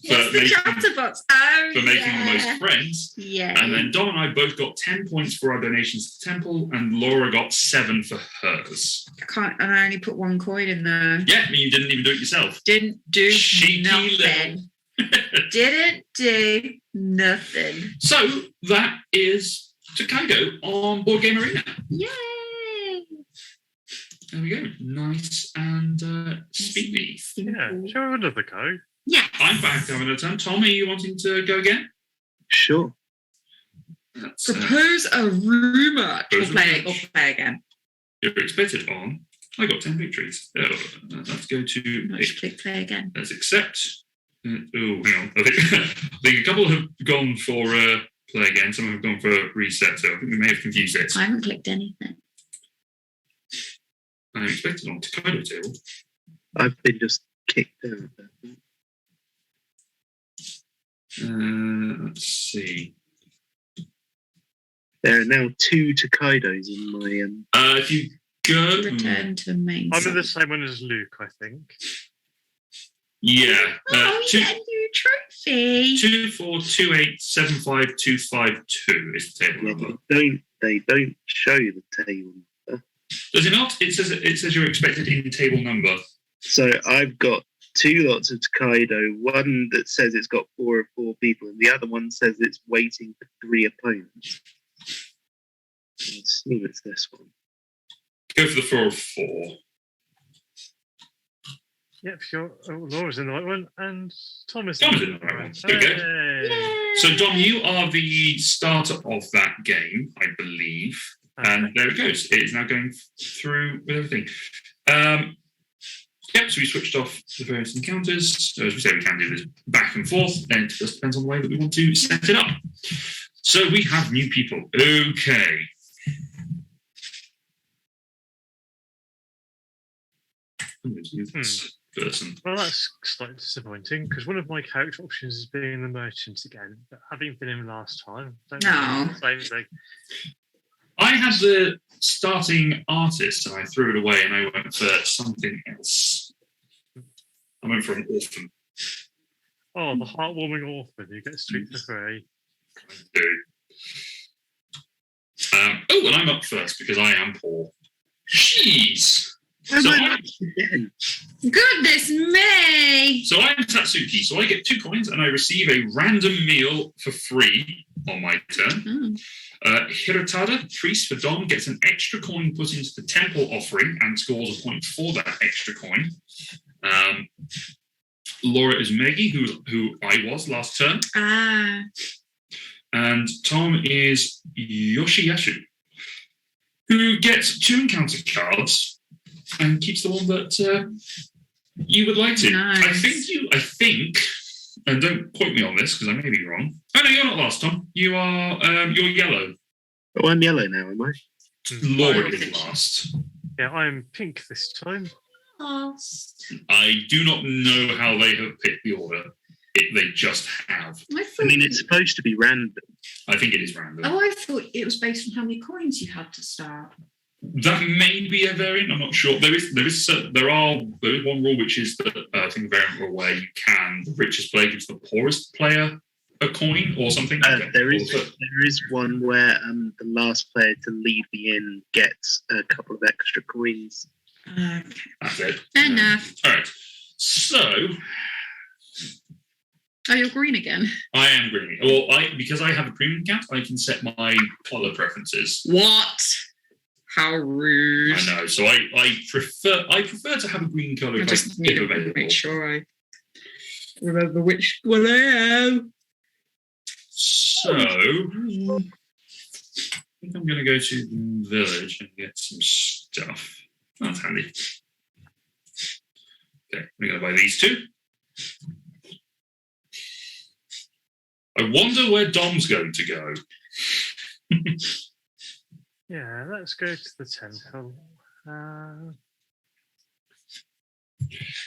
What's the making- chatterbox? Oh, for making the most friends. Yeah. And then Dom and I both got 10 points for our donations to the temple, and Laura got 7 for hers. And I only put 1 coin in there. Yeah, I mean, you didn't even do it yourself. Didn't do Cheeky nothing. Didn't do nothing. So that is Tokaido on Board Game Arena. Yay! There we go. Nice and speedy. Yeah, shall we have another go? Yeah. I'm back to having a turn. Tom, are you wanting to go again? Sure. That's, Propose a rumour. Or propose a play rumour. again. you're expected on. I got 10 victories. Let's go to. Let's play again. Let's accept. Oh, hang on. I think a couple have gone for play again. Some have gone for reset. So I think we may have confused it. I haven't clicked anything. I'm expected on Tokaido table. I've been just kicked out. Let's see. There are now 2 Tokaidos in my. If you go. Return to main. I'm in the site. same one as Luke, I think. Yeah. Oh, you get a new trophy. 242875252 is the table number. They don't show you the table number. Does it not? It says you're expected in table number. So I've got 2 lots of Tokaido. One that says it's got 4 of 4 people, and the other one says it's waiting for 3 opponents. I assume it's this one. Go for the 4 of 4. Yep, Laura's in the right one, and Thomas Tom's in the right one. There we go. Hey. So, Dom, you are the starter of that game, I believe. And there it goes. It is now going through with everything. Yep, so we switched off the various encounters. So as we say, we can do this back and forth, and it just depends on the way that we want to set it up. So we have new people. Okay. I'm going to use this person. Well, that's slightly disappointing because one of my character options is being the merchant again. But having been him last time, don't No. know, same thing. I had the starting artist and I threw it away and I went for something else. I went for an orphan. Oh, the heartwarming orphan. You get street for free. I do. Oh, and I'm up first because I am poor. Jeez. So Again. Goodness me! So I'm Tatsuki, so I get 2 coins and I receive a random meal for free on my turn. Hirotada, priest for Dom, gets an extra coin put into the temple offering and scores a point for that extra coin. Laura is Meggy, who I was last turn. And Tom is Yoshiyashu, who gets 2 encounter cards and keeps the one that you would like to. Nice. I think, and don't quote me on this because I may be wrong. Oh no, you're not last, Tom. You're yellow. Oh, I'm yellow now, am I? Laura is last. Yeah, I'm pink this time. Lost. I do not know how they have picked the order. They just have. I mean, it's supposed to be random. I think it is random. Oh, I thought it was based on how many coins you had to start. That may be a variant. I'm not sure. There is one rule which is that I think a variant rule where the richest player gives the poorest player a coin or something. There is one where the last player to leave the inn gets a couple of extra coins. Okay. That's it. Enough. All right. So Oh, you're green again. I am green. Well, because I have a premium account, I can set my color preferences. What? How rude. I know. So I prefer to have a green color. I if just need to available. make sure I remember which one I am. So I think I'm going to go to the village and get some stuff. That's handy. Okay, we're going to buy these 2. I wonder where Dom's going to go. Yeah, let's go to the temple.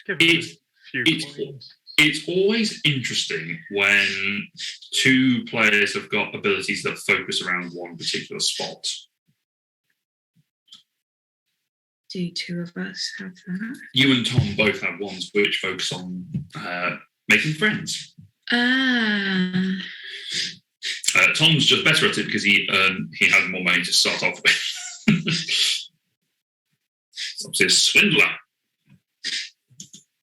Give us a few coins. It's always interesting when two players have got abilities that focus around one particular spot. Do two of us have that? You and Tom both have ones which focus on making friends. Tom's just better at it because he has more money to start off with. Obviously, a swindler.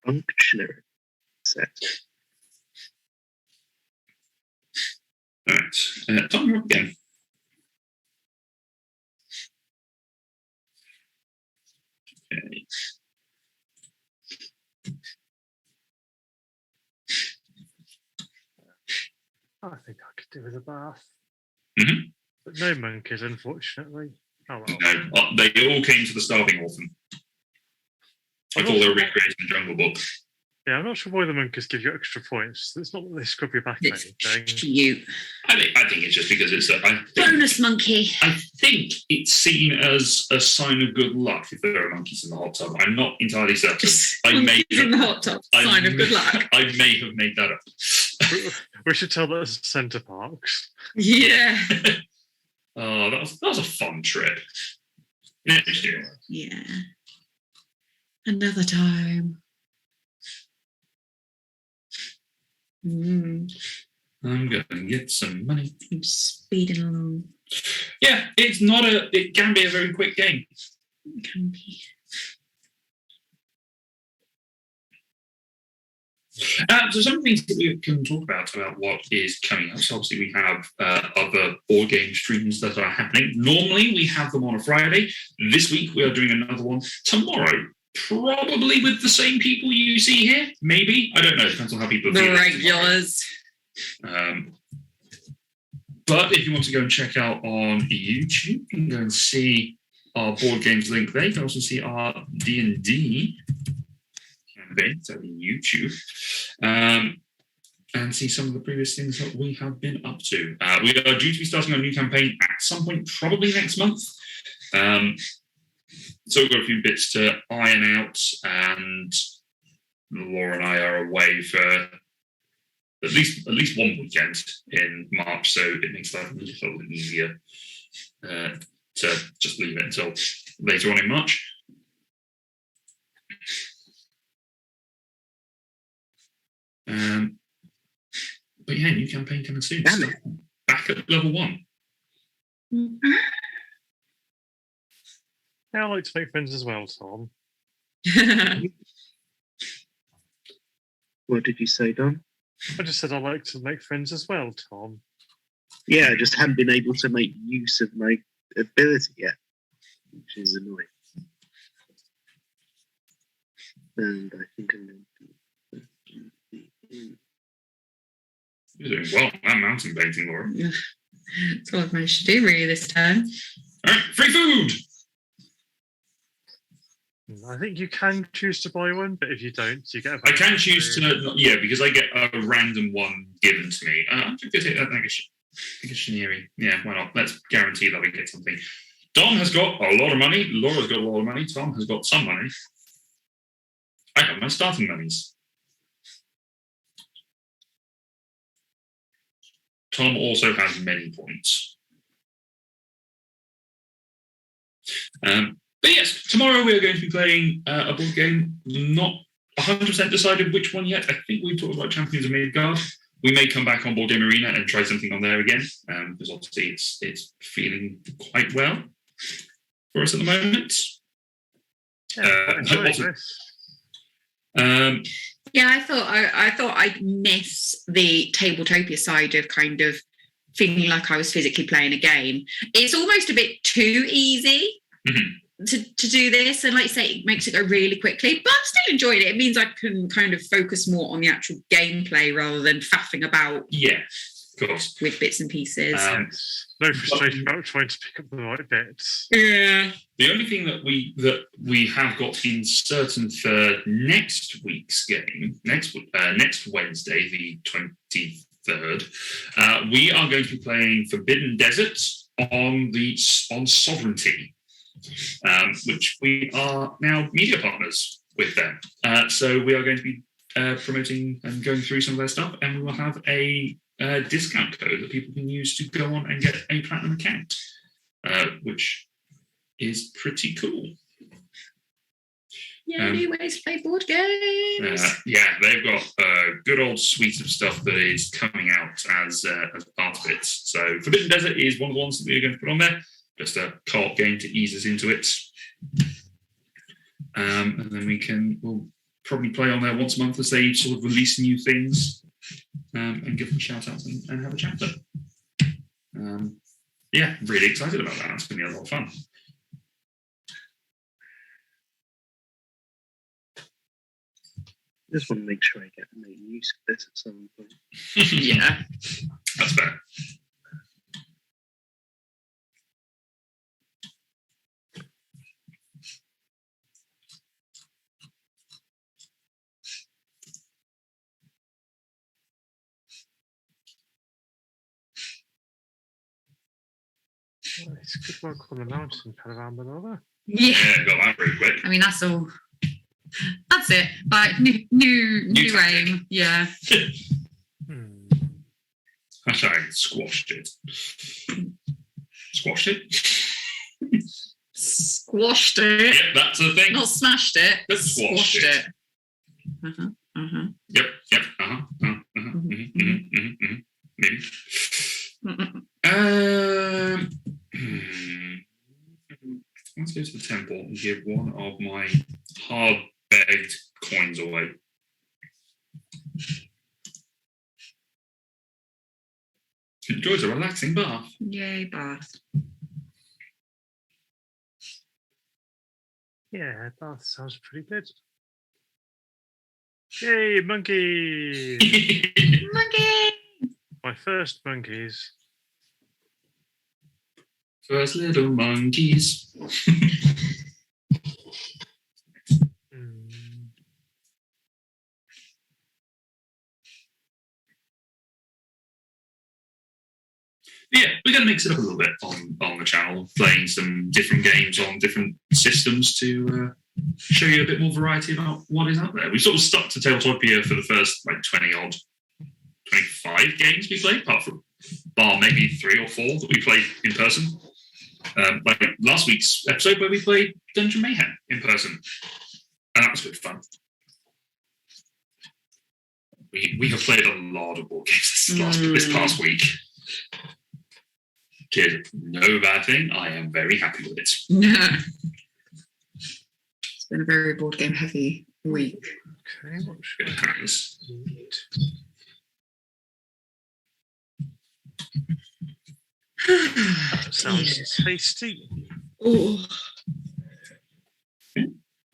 Functionary set. Right. Tom, you're up again. Okay. I think I could do with a bath. Mhm. But no monkeys, unfortunately. Oh well. No, they all came to the Starving Orphan. I call their recreating the Jungle Book. Yeah, I'm not sure why the monkeys give you extra points. It's not that they scrub your back or It's anything. cute. I think it's just because it's Bonus monkey. I think it's seen as a sign of good luck if there are monkeys in the hot tub. I'm not entirely certain. Just I may monkeys in the hot tub. Sign of good luck. I may have made that up. We should tell that as Centre Parks. Yeah. Oh, that was a fun trip. Next year. Yeah. Another time. I'm going to get some money. I'm speeding along. Yeah, it can be a very quick game. It can be. So some things that we can talk about what is coming up. So obviously we have other board game streams that are happening. Normally we have them on a Friday. This week we are doing another one tomorrow. Probably with the same people you see here. Maybe. I don't know. Depends on how people The feel. regulars. But if you want to go and check out on YouTube, you can go and see our board games link there. You can also see our D&D campaign, so on YouTube, and see some of the previous things that we have been up to. We are due to be starting a new campaign at some point, probably next month. So we've got a few bits to iron out, and Laura and I are away for at least one weekend in March, so it makes life a little bit easier to just leave it until later on in March. But yeah, new campaign coming soon. So back at level 1. Mm-hmm. Yeah, I like to make friends as well, Tom. What did you say, Don? I just said I like to make friends as well, Tom. Yeah, I just haven't been able to make use of my ability yet, which is annoying. And I think I'm going to be... You're doing well. I'm mountain painting, Laura. That's all I've managed to do really this time. All right, free food! I think you can choose to buy one, but if you don't, you get a I can choose to, yeah, because I get a random one given to me. I'm going to take that Negashiniri. Yeah, why not? Let's guarantee that we get something. Dom has got a lot of money. Laura's got a lot of money. Tom has got some money. I have my starting monies. Tom also has many points. But yes, tomorrow we are going to be playing a board game. Not 100% decided which one yet. I think we talked about Champions of Midgard. We may come back on Board Game Arena and try something on there again, because obviously it's feeling quite well for us at the moment. Yeah, I thought I'd miss the Tabletopia side of kind of feeling like I was physically playing a game. It's almost a bit too easy to do this, and like you say, it makes it go really quickly, but I'm still enjoying it. It means I can kind of focus more on the actual gameplay rather than faffing about of course, with bits and pieces. No frustration about trying to pick up the right bits. Yeah. The only thing that we have got in certain for next week's game, next Wednesday, the 23rd, we are going to be playing Forbidden Desert on Sovereignty, which we are now media partners with them. So we are going to be promoting and going through some of their stuff, and we will have a discount code that people can use to go on and get a platinum account, which is pretty cool. Yeah, new ways to play board games. They've got a good old suite of stuff that is coming out as part of it. So Forbidden Desert is one of the ones that we're going to put on there. Just a co-op game to ease us into it. And then we'll probably play on there once a month as they sort of release new things, and give them shout outs and have a chat with them. Really excited about that. It's going to be a lot of fun. I just want to make sure I get to make use of this at some point. Yeah, that's fair. It's good work on the mountain, Caravan Banana. Yeah, got that very quick. I mean, that's all. That's it. Like new aim. Yeah. Hashtag squashed it. Squashed it? Squashed it. Yep, that's the thing. Not smashed it. But squashed it. Yep. Maybe. Let's go to the temple and give one of my hard-begged coins away. Enjoys a relaxing bath. Yay, bath. Yeah, bath sounds pretty good. Yay, monkey! Monkey! My first monkeys. First little monkeys. Yeah, we're going to mix it up a little bit on the channel, playing some different games on different systems to show you a bit more variety about what is out there. We sort of stuck to Tabletopia for the first 25 games we played, apart from bar maybe 3 or 4 that we played in person. Like last week's episode where we played Dungeon Mayhem in person, and that was good fun. We have played a lot of board games this past week. Kid, no bad thing. I am very happy with it. Yeah. It's been a very board game heavy week. Okay, what should Good I hands. eat? That sounds tasty. Oh.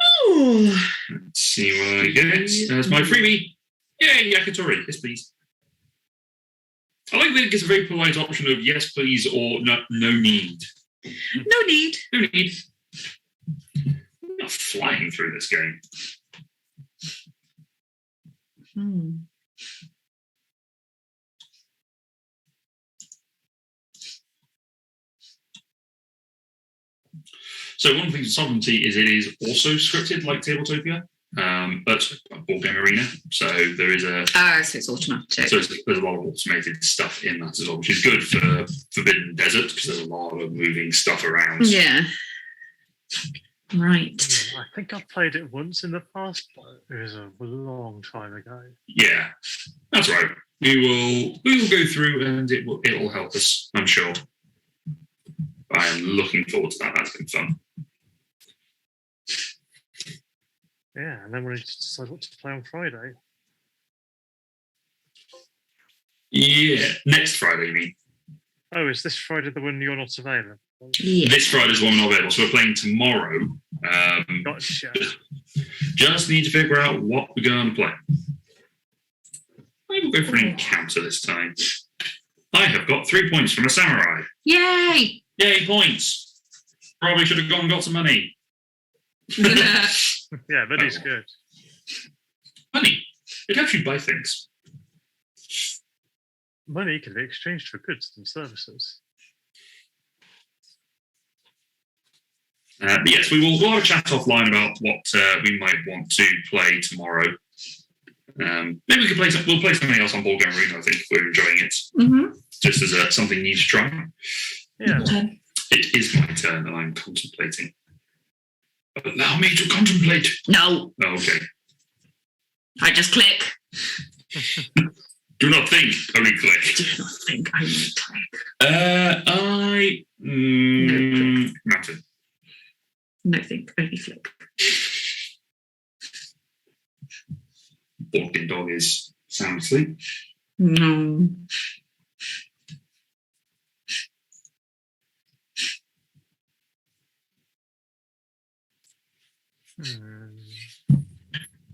Oh. Let's see what I get. There's my freebie. Yay, Yakitori. Yes, please. I like that it gives a very polite option of yes, please, or no need. No need. No need. We're not flying through this game. So one of the things with Sovereignty is it is also scripted like Tabletopia, but a board game arena. So there is a So it's automatic. so there's a lot of automated stuff in that as well, which is good for Forbidden Desert because there's a lot of moving stuff around. Yeah. Right. I think I've played it once in the past, but it was a long time ago. Yeah, that's right. We will go through and it will help us, I'm sure. I am looking forward to that. That's been fun. Yeah, and then we need to decide what to play on Friday. Yeah, next Friday, you mean? Oh, is this Friday the one you're not available? Yeah. This Friday's one not available, so we're playing tomorrow. Gotcha. Just need to figure out what we're going to play. I will go for an encounter this time. I have got 3 points from a samurai. Yay! Yay, points! Probably should have gone and got some money. Yeah, but he's good. Money. It helps you buy things. Money can be exchanged for goods and services. But yes, we'll have a chat offline about what we might want to play tomorrow. Maybe we could play. We'll play something else on Board Game Arena. I think if we're enjoying it, just as something new to try. Yeah. It is my turn, and I'm contemplating. Allow me to contemplate. No, Oh, okay. I just click. Do not think, only click. Do not think, only click. Nothing. No think, only click. Board Game Dog is sound asleep. No.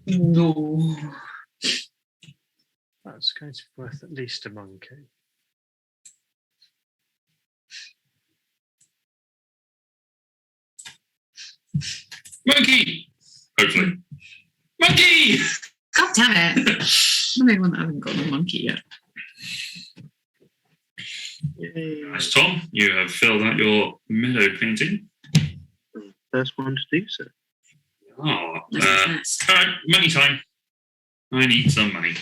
No. That's going to be worth at least a monkey. Monkey! Hopefully. Monkey! God damn it. I'm the only one that hasn't got a monkey yet. Nice, Tom. You have filled out your meadow painting. First one to do so. Oh, Nice. all right, money time. I need some money. I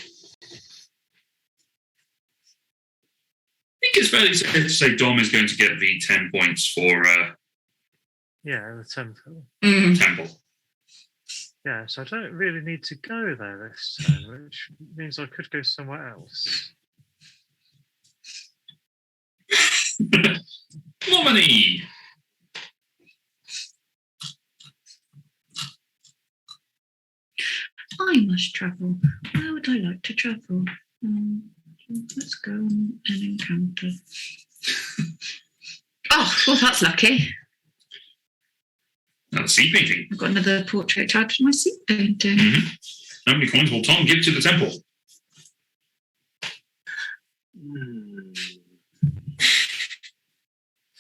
think it's fairly safe to say Dom is going to get the 10 points for Yeah, the temple. Temple. Yeah, so I don't really need to go there this turn, which means I could go somewhere else. More money! I must travel. Where would I like to travel? Let's go on an encounter. Oh, well, that's lucky. Another sea painting. I've got another portrait to add to my sea painting. How many coins will Tom give to the temple?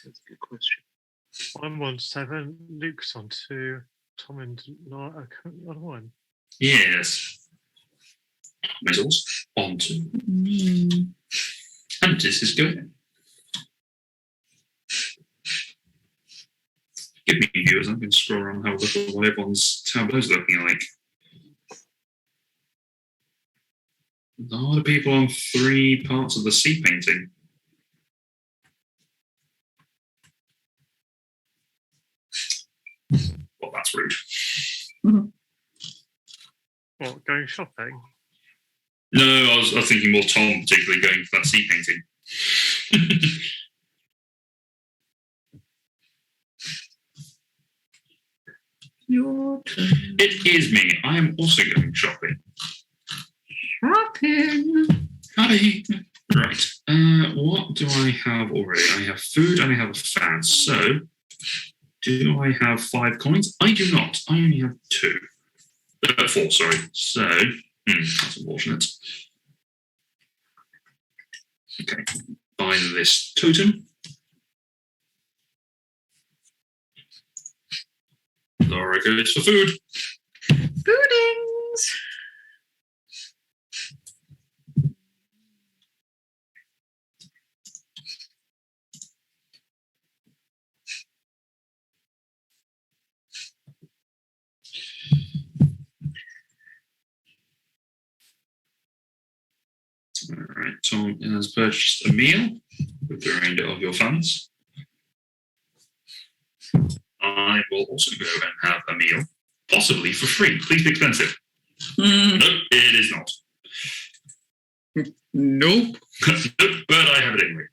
That's a good question. I'm on 7, Luke's on 2, Tom and Laura are currently on 1. Yes. Missiles on 2. And this is good. Give me viewers, I'm going to scroll around and have a look at what everyone's tableau's looking like. A lot of people on 3 parts of the sea painting. Well, that's rude. What, going shopping? No, I was thinking more Tom, particularly going for that sea painting. Your turn. It is me. I am also going shopping. Shopping. Howdy. Right. What do I have already? I have food and I have a fan. So, do I have 5 coins? I do not. I only have 2. 4, sorry. So, that's unfortunate. Okay. Buy this totem. Laura goes for food. Foodings. All right, Tom has purchased a meal with the remainder of your funds. I will also go and have a meal, possibly for free. Please be expensive. No, it is not. Nope. Nope, but I have it anyway.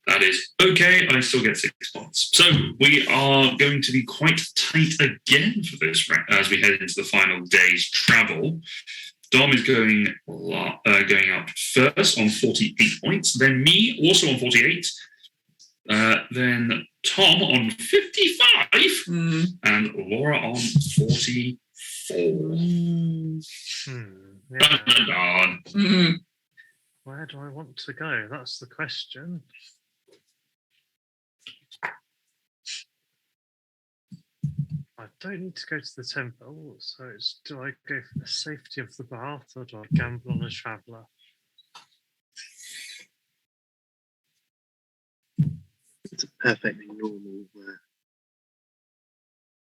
That is okay. I still get 6 points. So we are going to be quite tight again for this as we head into the final day's travel. Dom is going out first on 48 points. Then me, also on 48. Then Tom on 55. And Laura on 44. Yeah. Dun, dun, dun. Where do I want to go? That's the question. I don't need to go to the temple, so do I go for the safety of the bath or do I gamble on a traveller? It's a perfectly normal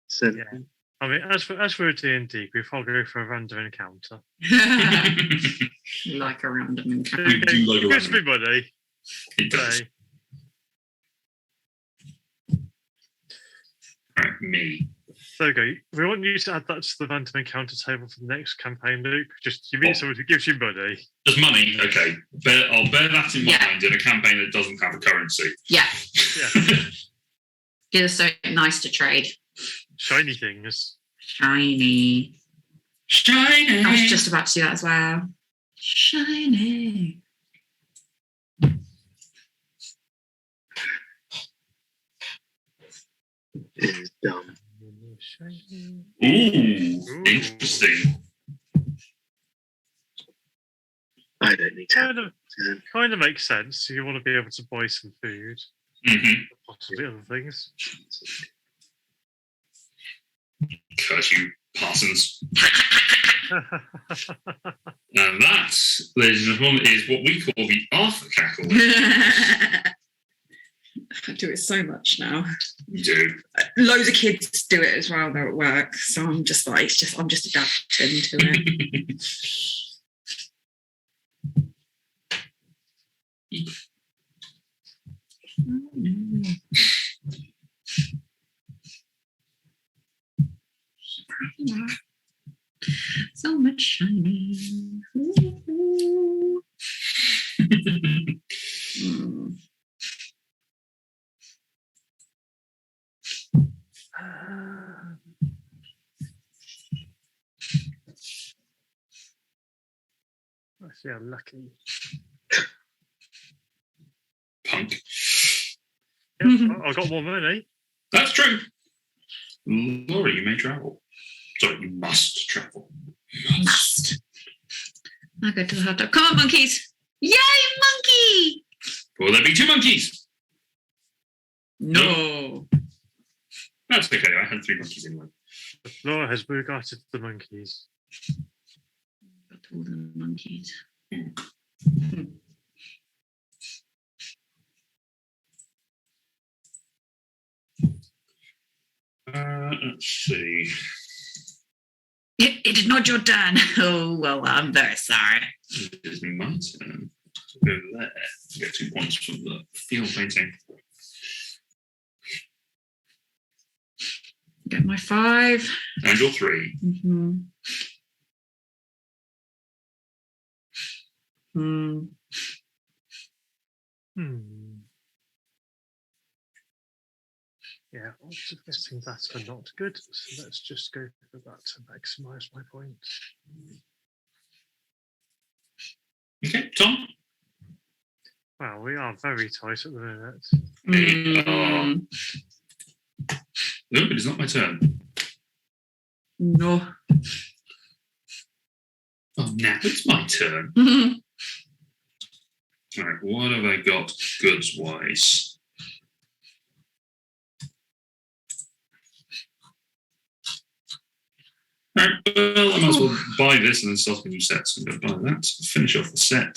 sentiment. I mean, as for a D&D group, I'll go for a random encounter. Like a random encounter. We do like a Gives me random- money. It does. Say, Right, me. there we go. We want you to add that to the random encounter table for the next campaign, Luke. Just you meet someone who gives you money. Just money. Okay. I'll bear that in Yeah. mind in a campaign that doesn't have a currency. Yeah, Yeah, give us something nice to trade. shiny things. Shiny. Shiny. I was just about to do that as well. Shiny. It is dumb. Shiny. Ooh, interesting. I don't need to. Kind of makes sense. You want to be able to buy some food, Mm-hmm. possibly other things. Curse you, parsons. And that, ladies and gentlemen, is what we call the Arthur cackle. I do it so much now. We do. Loads of kids do it as well. They're at work, so I'm just like, I'm just adapting to it. So much shining. Ooh. Mm. I see how lucky. Punk. Yep, I got more money. That's true. Laura, you may travel. Sorry, you must travel. Must. I'll go to the hot dog. Come on, monkeys. Yay, monkey! Will there be two monkeys? No. That's okay. I had 3 monkeys anyway. Laura has regarded the monkeys. Got all the monkeys. Let's see. It is not your turn. Oh, well, I'm very sorry. It is my turn. Go there. Get 2 points from the field painting. Get my 5. And your 3. Mm-hmm. Hmm. Yeah, odds of getting that are not good, so let's just go for that to maximise my points. Okay, Tom. Wow, we are very tight at the minute. Mm. No, it is not my turn. No. Oh, now it's my turn. All right, what have I got goods-wise? All right, well, I might as well buy this and then start a new set. So I'm going to buy that, finish off the set,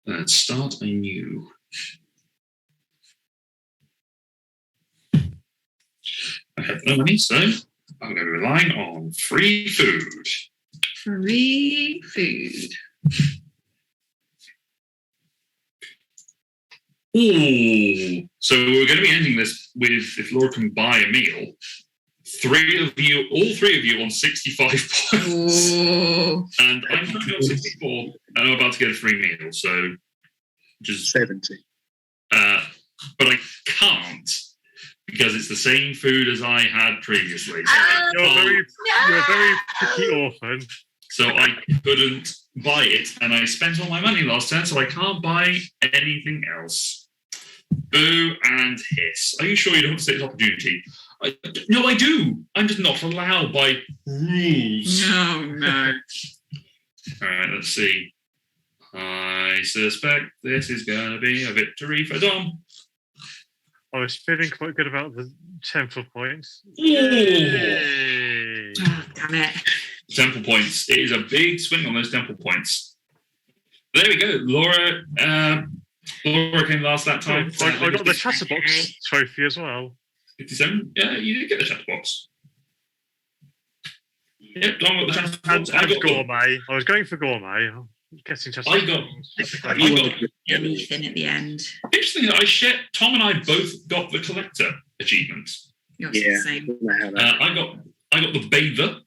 and start anew. I have no money, so I'm going to be relying on free food. Free food. Ooh. So we're going to be ending this with, if Laura can buy a meal, all three of you on 65 points. Oh. And I'm currently on 64, and I'm about to get a free meal, so just 70. but I can't because it's the same food as I had previously. So You're a very picky orphan. So I couldn't buy it, and I spent all my money last turn, so I can't buy anything else. Boo and hiss. Are you sure you don't want to take this opportunity? No, I do. I'm just not allowed by rules. No. All right, let's see. I suspect this is going to be a victory for Dom. I was feeling quite good about the temple points. Ooh. Yay! Oh, damn it. Temple points. It is a big swing on those temple points. There we go. Laura came last that time. I got the chatterbox trophy as well. 57. Yeah, you did get the chatterbox. Yeah, Dom got the chance. And I got the, gourmet. I was going for gourmet. Guessing just. I got- I I got yeah, Anything at the end. interesting that I share. Tom and I both got the collector achievement. Yours Yeah. is the same. don't know how that- I got the bather.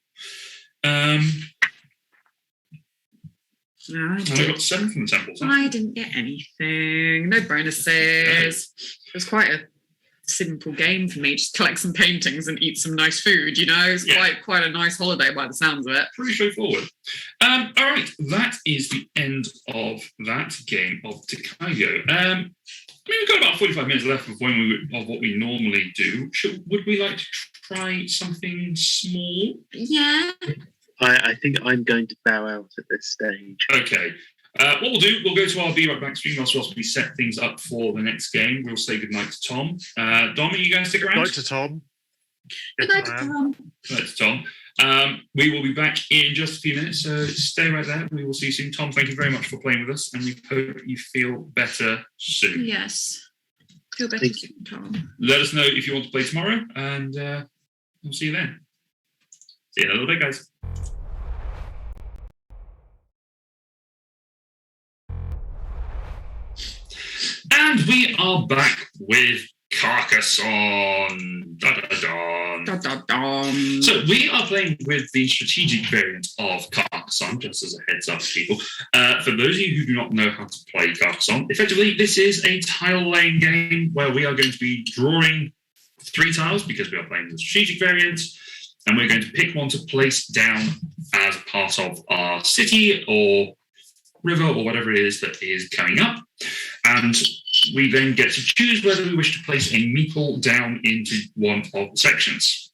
No, I And I did. got 7 from the temple. So. I didn't get anything. No bonuses. It was quite a simple game for me. Just collect some paintings and eat some nice food. You know, it's Yeah. quite a nice holiday by the sounds of it. Pretty straightforward. All right, that is the end of that game of Tokaido. I mean, we've got about 45 minutes left of what we normally do. Would we like to try something small? Yeah. I think I'm going to bow out at this stage. Okay. What we'll do, we'll go to our Be Right Back stream whilst we set things up for the next game. We'll say goodnight to Tom. Dom, are you going to stick around? Night to Tom. Good Yes, night, I am. Tom. Good night to Tom. We will be back in just a few minutes, so stay right there. We will see you soon. Tom, thank you very much for playing with us, and we hope you feel better soon. Yes. Feel better Thank soon, Tom. Let us know if you want to play tomorrow, and we'll see you then. See you in a little bit, guys. And we are back with Carcassonne. Da, da, da. Da, da, dum. So we are playing with the strategic variant of Carcassonne, just as a heads up to people. For those of you who do not know how to play Carcassonne, effectively this is a tile laying game where we are going to be drawing 3 tiles because we are playing the strategic variant, and we're going to pick one to place down as part of our city or river or whatever it is that is coming up. And we then get to choose whether we wish to place a meeple down into one of the sections.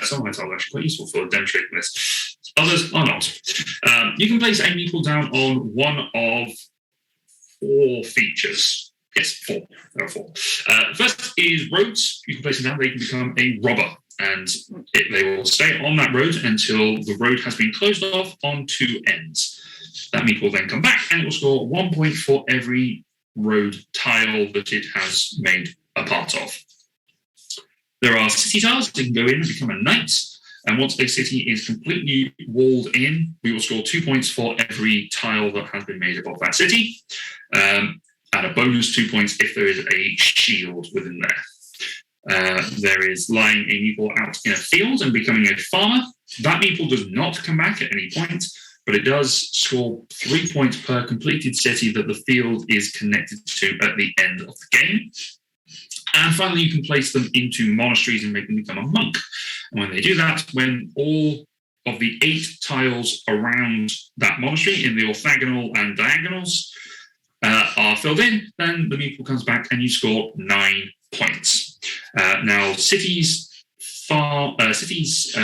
Some of my tiles are actually quite useful for demonstrating this. Others are not. You can place a meeple down on one of 4 features. Yes, 4. There are 4. First is roads. You can place them down. They can become a robber. And they will stay on that road until the road has been closed off on 2 ends. That meat will then come back and it will score 1 point for every road tile that it has made a part of. There are city tiles that can go in and become a knight. And once a city is completely walled in, we will score 2 points for every tile that has been made up of that city. And a bonus 2 points if there is a shield within there. There is lying a meeple out in a field and becoming a farmer. That meeple does not come back at any point, but it does score 3 points per completed city that the field is connected to at the end of the game. And finally, you can place them into monasteries and make them become a monk. And when they do that, when all of the 8 tiles around that monastery in the orthogonal and diagonals are filled in, then the meeple comes back and you score 9 points. Now, cities, roads,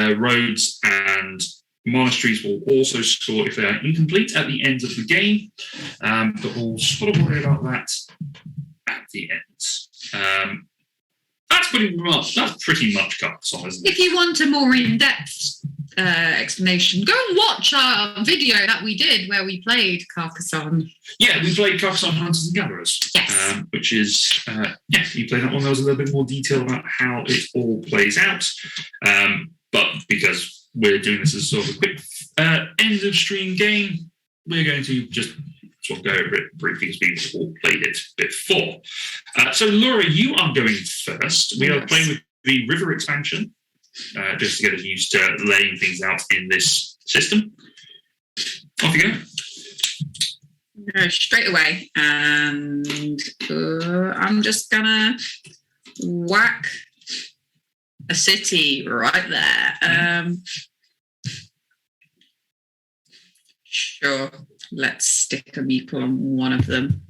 and monasteries will also score if they are incomplete at the end of the game, but we'll sort of worry about that at the end. That's pretty much Carcassonne, isn't it? If you want a more in-depth explanation, go and watch our video that we did where we played Carcassonne. Yeah, we played Carcassonne Hunters and Gatherers, Yes. which is, you played that one. There was a little bit more detail about how it all plays out, but because we're doing this as sort of a quick end of stream game, we're going to just sort of go over it briefly because we've all played it before. So, Laura, you are going first. We are playing with the river expansion, just to get us used to laying things out in this system. Off you go. No, straight away. And I'm just going to whack a city right there. Sure. Let's stick a meeple on one of them.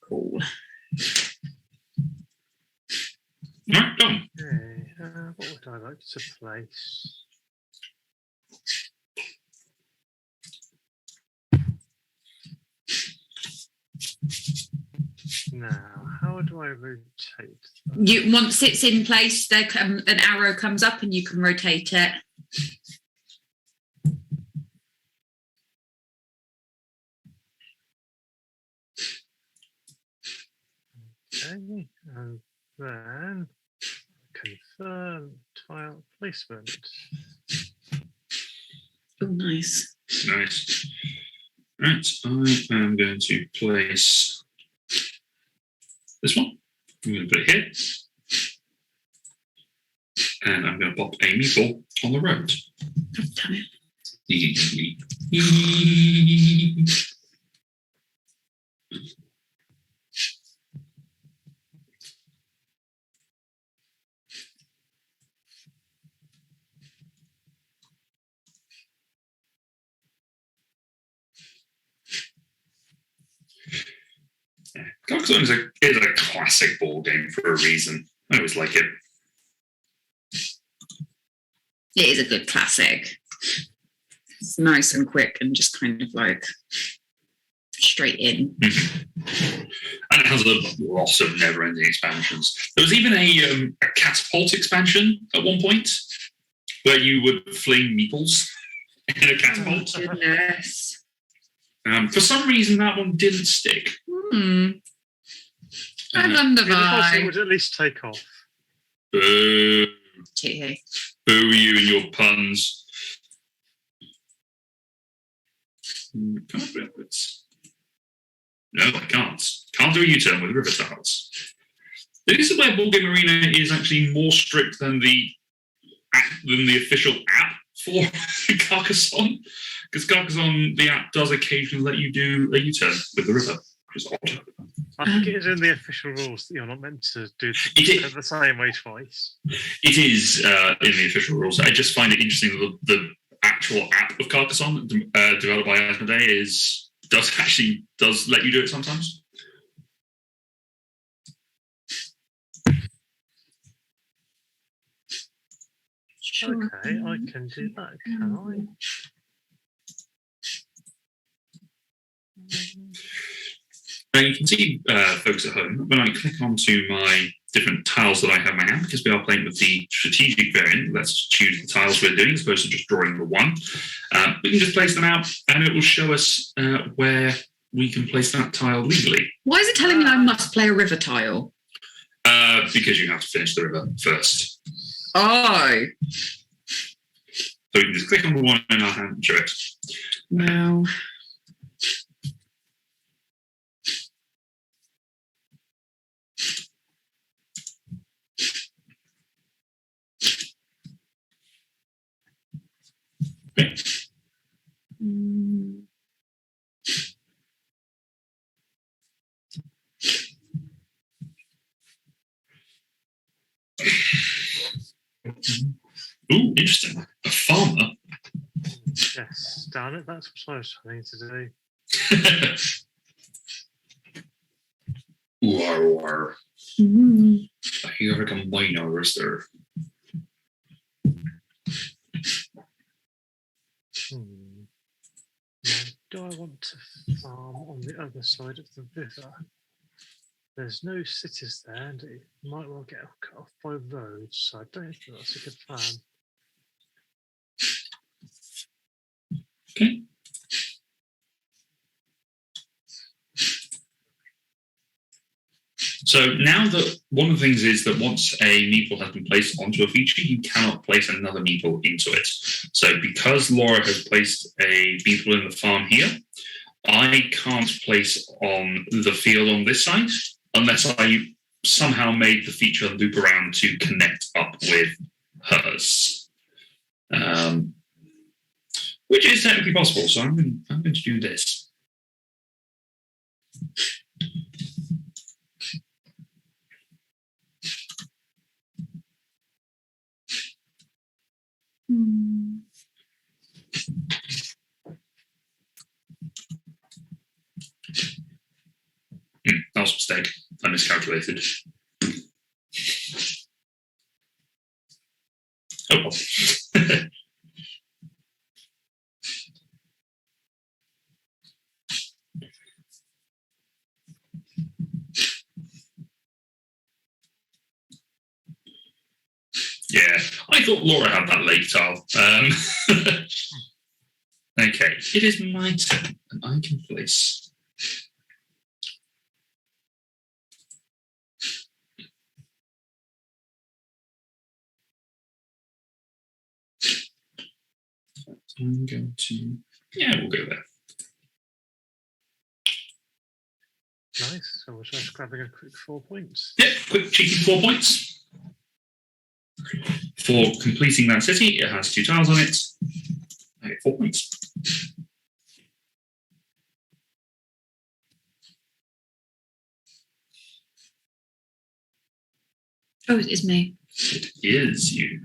Cool. Right, Dom. Okay, what would I like to place? Now, how do I rotate that? Once it's in place, an arrow comes up and you can rotate it. Okay, and then confirm tile placement. Oh, nice. Nice. Right, I am going to place this one. I'm going to put it here. And I'm going to pop a meeple on the road. Damn it. Carcassonne is a classic ball game for a reason. I always like it. It is a good classic. It's nice and quick and just kind of like straight in. And it has a lot of never-ending expansions. There was even a catapult expansion at one point where you would fling meeples in a catapult. Oh, goodness. For some reason, that one didn't stick. I wonder It why. would at least take off. Boo. Too. Boo you and your puns. Can I put it upwards? No, I can't. Can't do a U-turn with river tiles. This is where Board Game Arena is actually more strict than the official app for Carcassonne. Because Carcassonne, the app does occasionally let you do a U-turn with the river, which is odd. I think it is in the official rules that you're not meant to do the same way twice. It is in the official rules. I just find it interesting that the actual app of Carcassonne, developed by Asmodee, does let you do it sometimes. Sure. Okay, I can do that, can I? Now you can see, folks at home, when I click onto my different tiles that I have in my hand, because we are playing with the strategic variant, let's choose the tiles we're doing as opposed to just drawing the one. We can just place them out and it will show us where we can place that tile legally. Why is it telling me I must play a river tile? Because you have to finish the river first. Oh. So we can just click on the one in our hand and show it. No. Okay. Ooh, interesting. A farmer. Yes, damn it, that's what I was trying to do. War. I hear like a miner, is there? Now, do I want to farm on the other side of the river? There's no cities there, and it might well get cut off by roads, so I don't think that's a good plan. Okay. So now that one of the things is that once a meeple has been placed onto a feature, you cannot place another meeple into it. So because Laura has placed a meeple in the farm here, I can't place on the field on this side unless I somehow made the feature loop around to connect up with hers. Which is technically possible, so I'm going to do this. That was a mistake. I miscalculated. Oh well. Yeah, I thought Laura had that late tile. Okay, it is my turn, and I can place. I'm going to... Yeah, we'll go there. Nice. So we're just grabbing a quick 4 points. Yep, quick cheeky 4 points. For completing that city, it has 2 tiles on it. I get 4 points. Oh, it is me. It is you.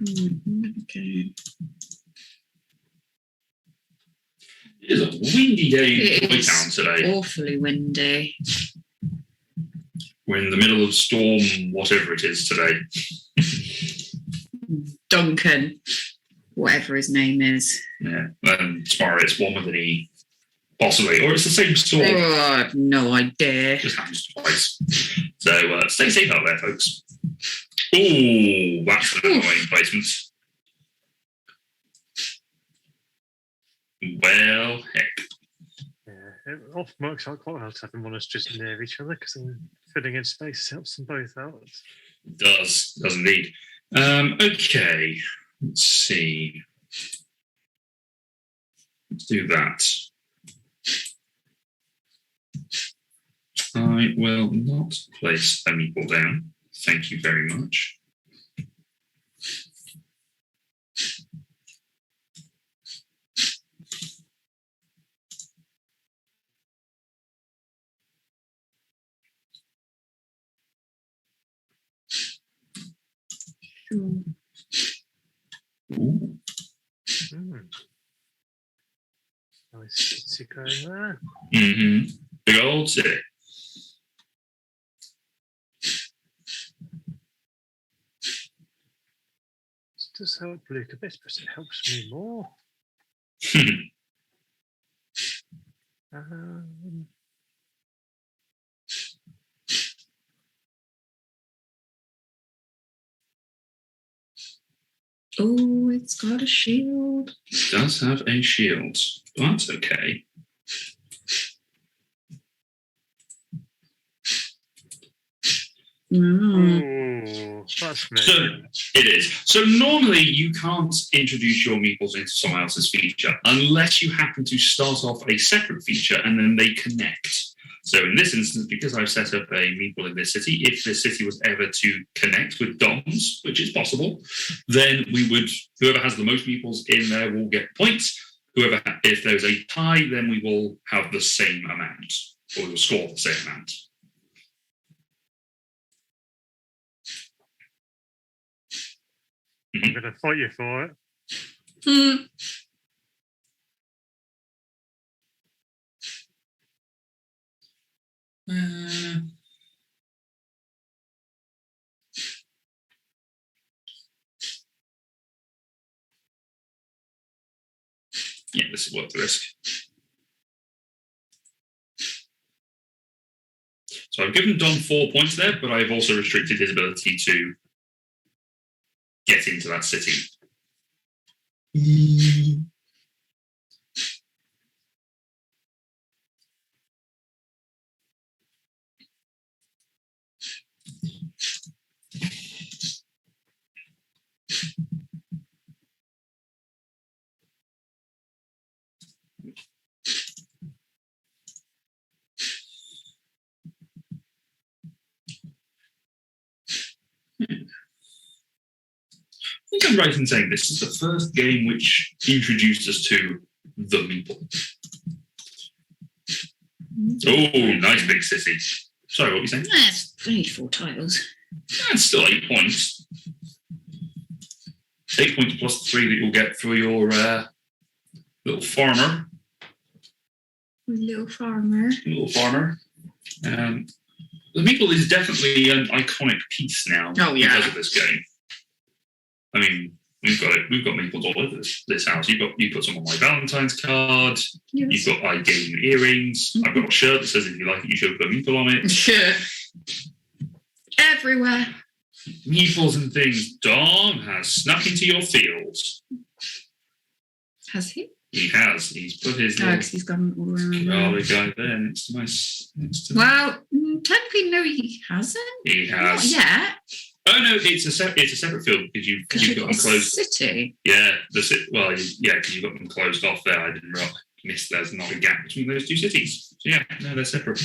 Okay. It is a windy day It in Toy is Town today. awfully windy. We're in the middle of storm, whatever it is today. Duncan, whatever his name is. Yeah, and tomorrow it's one with an E, possibly, or it's the same storm. Oh, I have no idea. Just happens twice. So stay safe out there, folks. Oh, that's an annoying placement. Well, heck. Yeah, it often works out quite well to have them on us just near each other because then filling in space helps them both out. Does indeed. Okay, let's see. Let's do that. I will not place a meeple down. Thank you very much. Sure. Ooh. Nice city going there. Mm-hmm. Big old city. This does help Luke a bit, but it helps me more. Oh, it's got a shield. It does have a shield. That's okay. Oh, that's me. So it is. So normally you can't introduce your meeples into someone else's feature unless you happen to start off a separate feature and then they connect. So in this instance, because I've set up a meeple in this city, if this city was ever to connect with Dom's, which is possible, then we would, whoever has the most meeples in there will get points. Whoever, if there's a tie, then we will have the same amount, or we'll score the same amount. I'm going to fight you for it. Yeah, this is worth the risk. So I've given Dom 4 points there, but I've also restricted his ability to get into that city. I think I'm right in saying this is the first game which introduced us to the meeple. Oh, nice big city. Sorry, what were you saying? That's only 4 tiles. That's still 8 points. 8 points plus 3 that you'll get for your little farmer. Little farmer. The meeple is definitely an iconic piece now because of this game. I mean, we've got meeples all over this house. You put some on my Valentine's card. Yes. You've got I gave you earrings. I've got a shirt that says if you like it, you should put a meeple on it. Sure. Everywhere. Meeples and things. Dom has snuck into your fields. Has he? He has. He's put his No, because he's gone all around. the guy there next to Well, technically, no, he hasn't. He has. Not yet. Oh no, it's a separate field because you've got them closed. City. Yeah, because you've got them closed off there. I didn't miss there's not a gap between those two cities. So yeah, no, they're separate.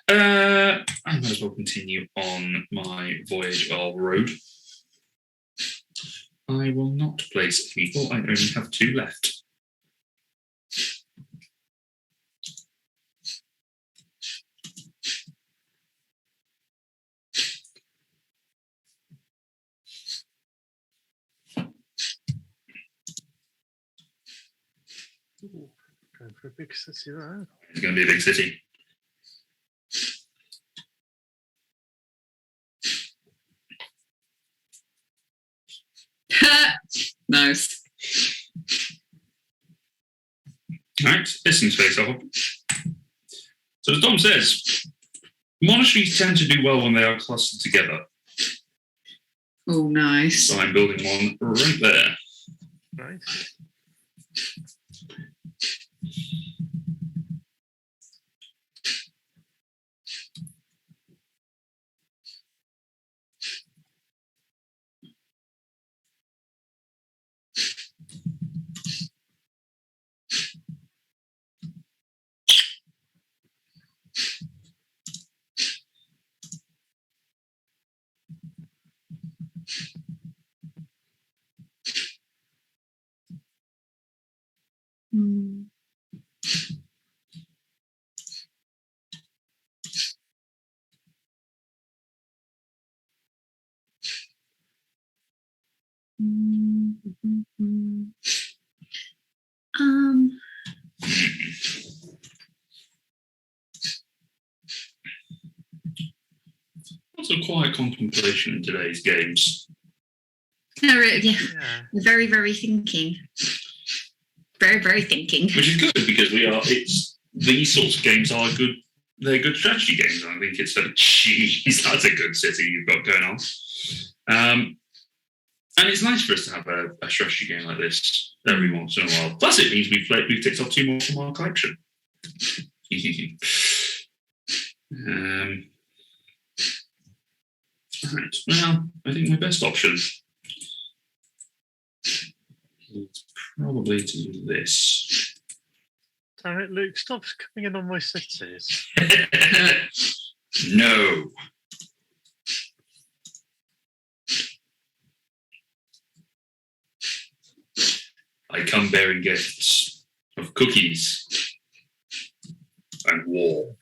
I might as well continue on my voyage of road. I will not place people. I only have 2 left. Ooh, going for a big city there. It's going to be a big city. Nice. Right, distance face off. So as Dom says, monasteries tend to do well when they are clustered together. Oh, nice. So I'm building one right there. Nice. Mm. Lots of quiet contemplation in today's games. Yeah, Yeah. very, very thinking. Very, very thinking. Which is good because these sorts of games are good. They're good strategy games. I think it's geez, that's a good city you've got going on. And it's nice for us to have a strategy game like this every once in a while. Plus, it means we've ticked off 2 more from our collection. Right. Well, I think my best option is probably to do this. Damn it, Luke, stop coming in on my cities. No. I come bearing gifts of cookies and war.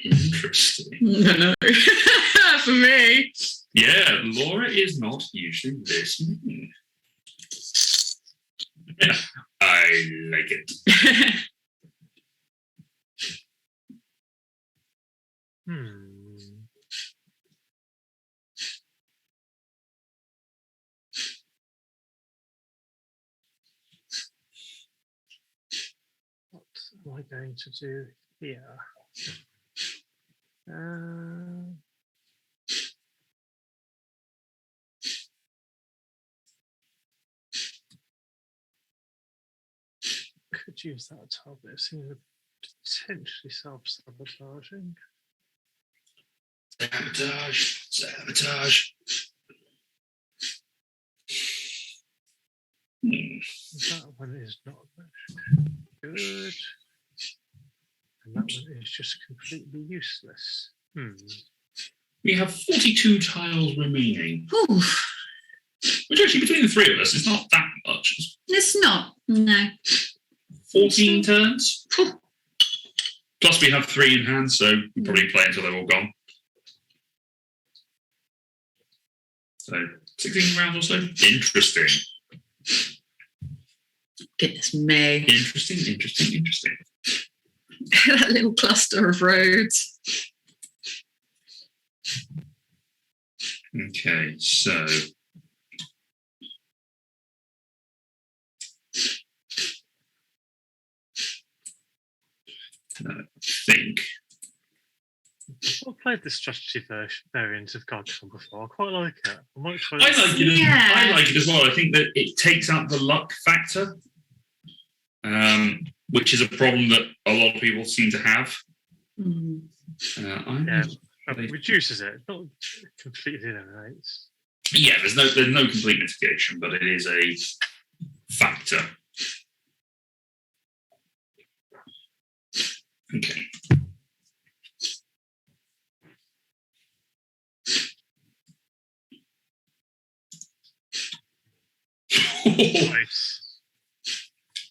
Interesting. No. For me. Yeah, Laura is not usually this mean. I like it. What am I going to do here? Could use that tile, but it seems potentially self-sabotaging. Sabotage. That one is not good. And that one is just completely useless. We have 42 tiles remaining. Ooh, Which actually, between the 3 of us, is not that much. it's not. No. 14 turns. Plus, we have 3 in hand, so we probably play until they're all gone. So, 16 rounds or so. Interesting. Goodness me. Interesting. That little cluster of roads. Okay, so I think. I've played the strategy variant of Carcassonne before. I quite like it. I might try I like it. Yeah. I like it as well. I think that it takes out the luck factor, which is a problem that a lot of people seem to have. It reduces it, not completely eliminates. Yeah, there's no complete mitigation, but it is a factor. Okay. Nice.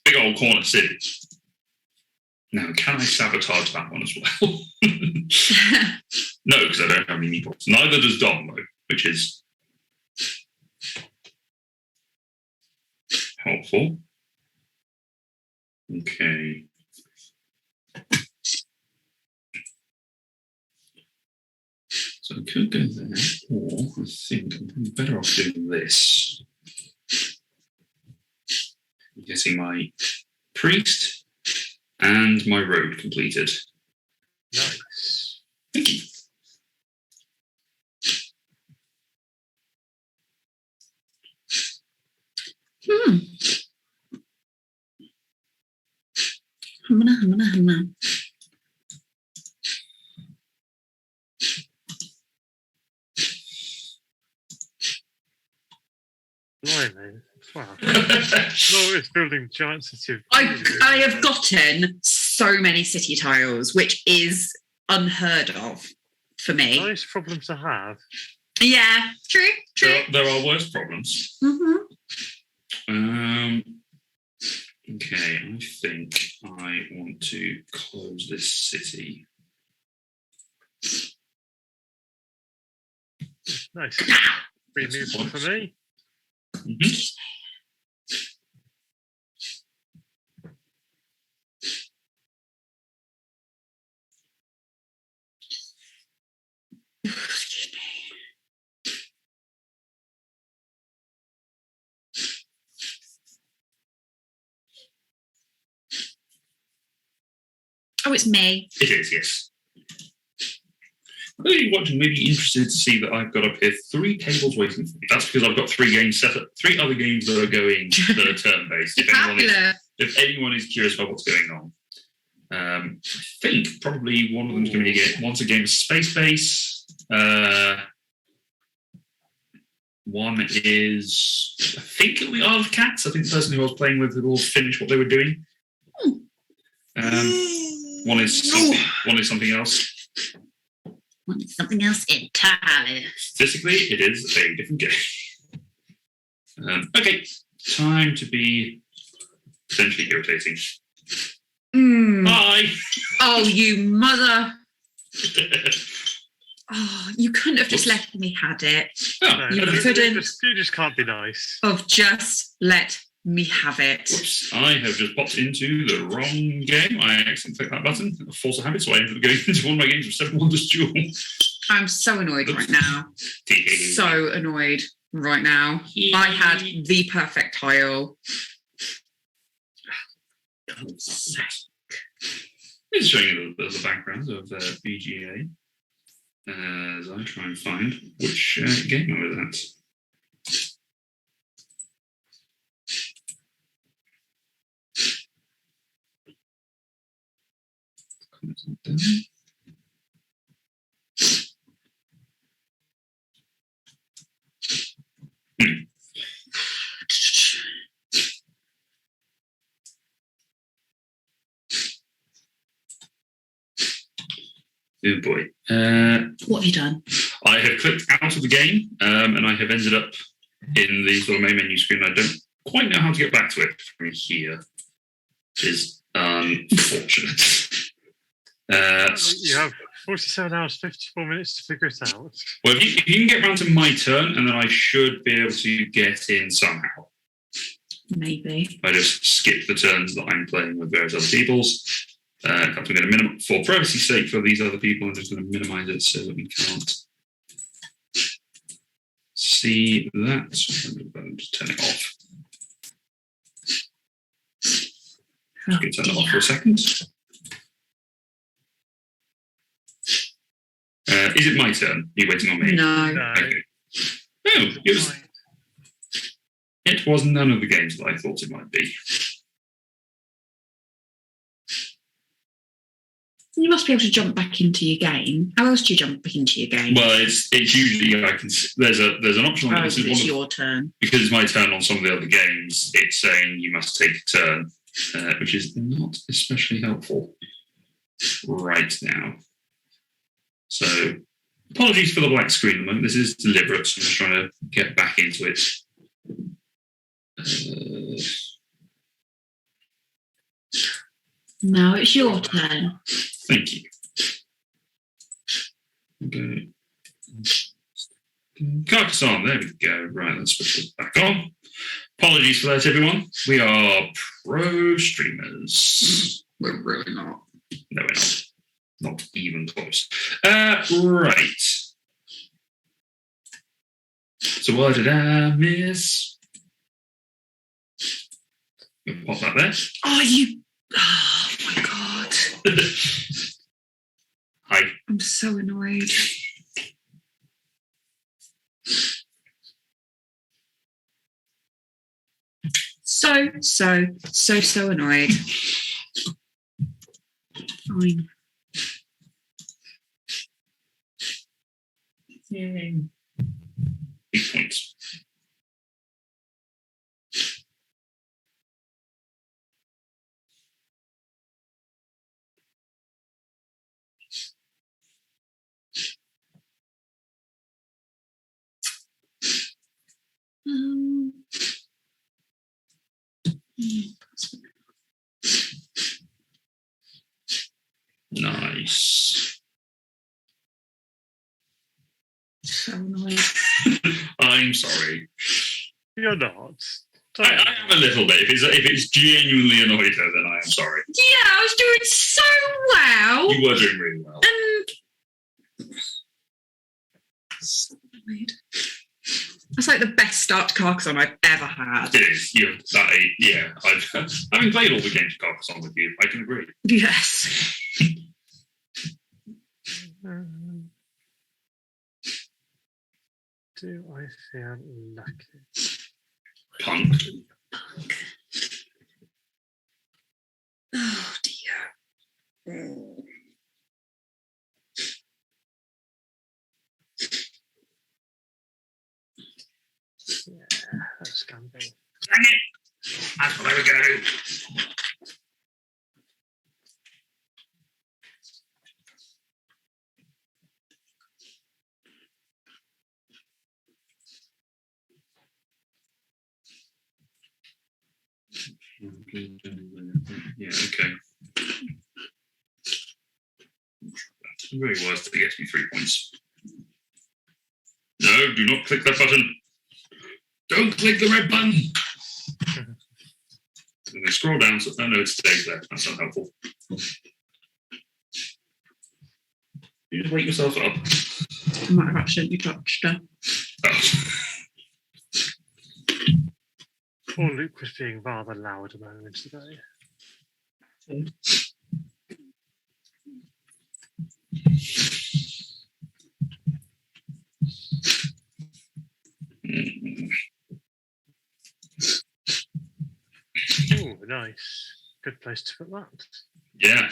Big old corner city. Now, can I sabotage that one as well? No, because I don't have any meatballs. Neither does Dom, though, which is helpful. Okay. So I could go there, or I think I'm probably better off doing this. I'm getting my priest and my road completed. Nice. Thank you. Humana. Blimey. Wow. Glorious building giant city of I have gotten so many city tiles, which is unheard of for me. nice problem to have. Yeah, true. There are worse problems. Okay, I think I want to close this city. Nice. Free meatball for me. Mhm. Excuse me. Oh, it's me. It is, yes. Maybe watching, maybe interested to see that I've got up here 3 tables waiting for me. That's because I've got 3 games set up, 3 other games that are going that are turn-based. If anyone is curious about what's going on, I think probably one of them's going to be one's a game of Space Base. One is, I think it'll be Isle of Cats. I think the person who I was playing with had all finished what they were doing. One is something else. Something else entirely. Statistically, it is a different game. Okay, time to be potentially irritating. Bye. Oh, you mother! Oh, you couldn't have just let me had it. Oh, You you couldn't. you just can't be nice. Of just let me have it. Whoops, I have just popped into the wrong game. I accidentally clicked that button. Force a habit, so I ended up going into one of my games of Seven Wonders Duel. I'm so annoyed right now. So annoyed right now. I had the perfect tile. It's showing you the background of BGA as I try and find which game I was at. Oh boy. What have you done? I have clicked out of the game and I have ended up in the sort of main menu screen. I don't quite know how to get back to it from here, which is unfortunate. You have 47 hours, 54 minutes to figure it out. Well, if you can get round to my turn, and then I should be able to get in somehow. Maybe. I just skip the turns that I'm playing with various other people's. I'm going to minimize, for privacy's sake, for these other people, I'm just going to minimize it so that we can't see that. I'm just turn it off. Just turn it off for a second. Is it my turn? Are you waiting on me? No. No. Okay. Oh, it was none of the games that I thought it might be. You must be able to jump back into your game. How else do you jump back into your game? Well, it's usually there's an option on this is it's your turn. because it's my turn on some of the other games. It's saying you must take a turn, which is not especially helpful right now. So apologies for the black screen at the moment. This is deliberate. So I'm just trying to get back into it. Now it's your turn. Thank you. Okay. Carcassonne, there we go. Right, let's put it back on. Apologies for that, everyone. We are pro streamers. We're really not. No, we're not. Not even close. Right. So what did I miss? Pop that there. Oh my god. Hi. I'm so annoyed. So annoyed. Fine. Yay. 8 points. Nice. So annoyed. I'm sorry. You're not. I am a little bit. If it's genuinely annoyed her, then I am sorry. Yeah, I was doing so well. You were doing really well. So annoyed. That's like the best start to Carcassonne I've ever had. It is. Having played all the games of Carcassonne with you, I can agree. Yes. Do I feel lucky? Punk. Oh dear. Yeah, that's can be. Dang it! That's what I was going to do. Yeah, okay. Very worth to get me 3 points. No, do not click that button. Don't click the red button. And they scroll down, so no, it stays there. That's not helpful. You just wake yourself up. I might have accidentally touched her. Oh. Poor Luke was being rather loud a moment today. Oh, nice. Good place to put that. Yeah.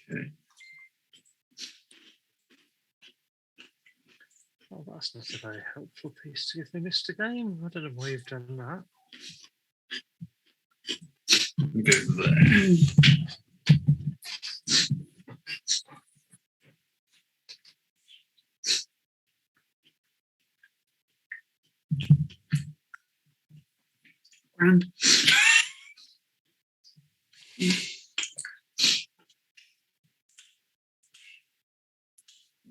Okay. Oh, that's not a very helpful piece to give me, Mr. Game. I don't know why you've done that. Go there. Grand.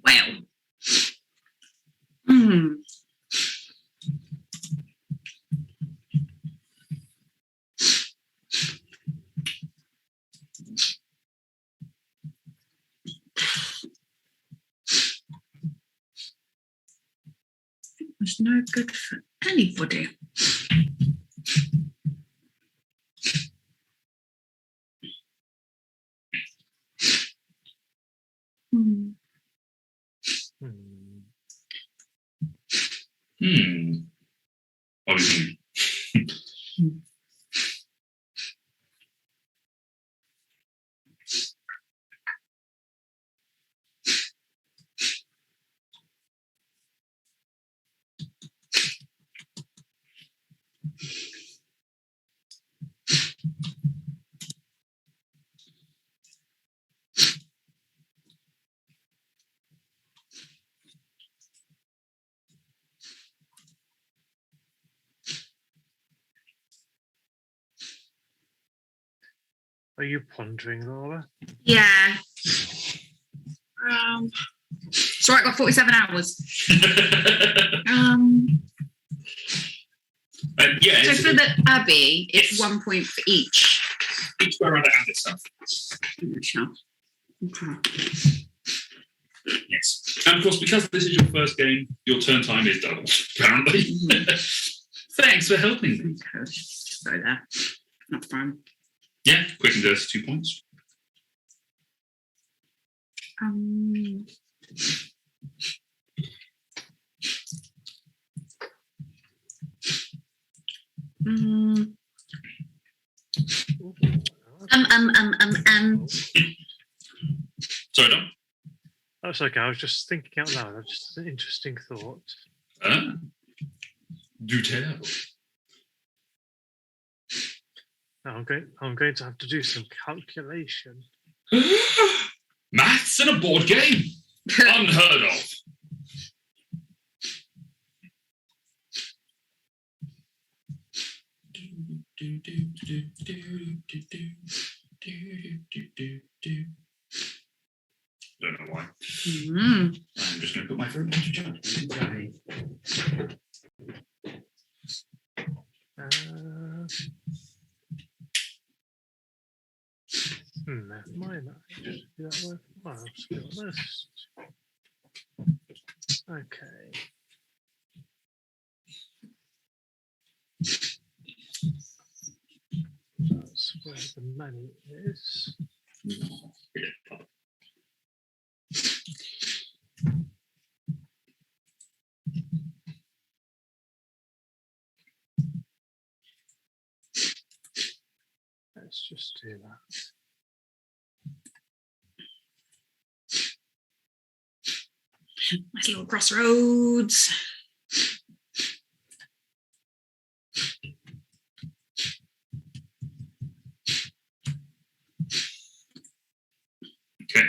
Well. It's no good for anybody. Hmm. Obviously. Are you pondering, Laura? Yeah. Sorry, I got 47 hours. Yeah. So for the Abbey, it's 1 point for each. Each go around it and itself. Okay. Yes. And of course, because this is your first game, your turn time is doubled, apparently. Thanks for helping me. Okay, just go there. That's fine. Yeah, quick and dirty 2 points. Sorry, Dom? That's okay. I was just thinking out loud. That's just an interesting thought. Do tell. Now I'm going to have to do some calculation. Maths in a board game? Unheard of. Don't know why. I'm just going to put my phone into charge. Never mind. That worthwhile, to be honest. Okay. That's where the money is. Let's just do that. Nice little crossroads. Okay.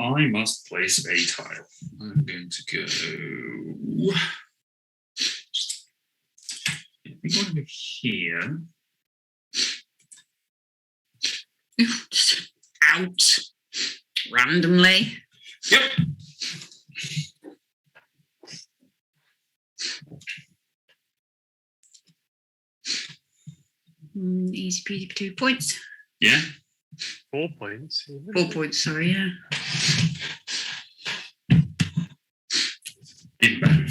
I must place a tile. I'm going to go. We're going to go here. Just out randomly. Yep. Easy peasy for 2 points. Yeah. 4 points. Even. 4 points, sorry, yeah.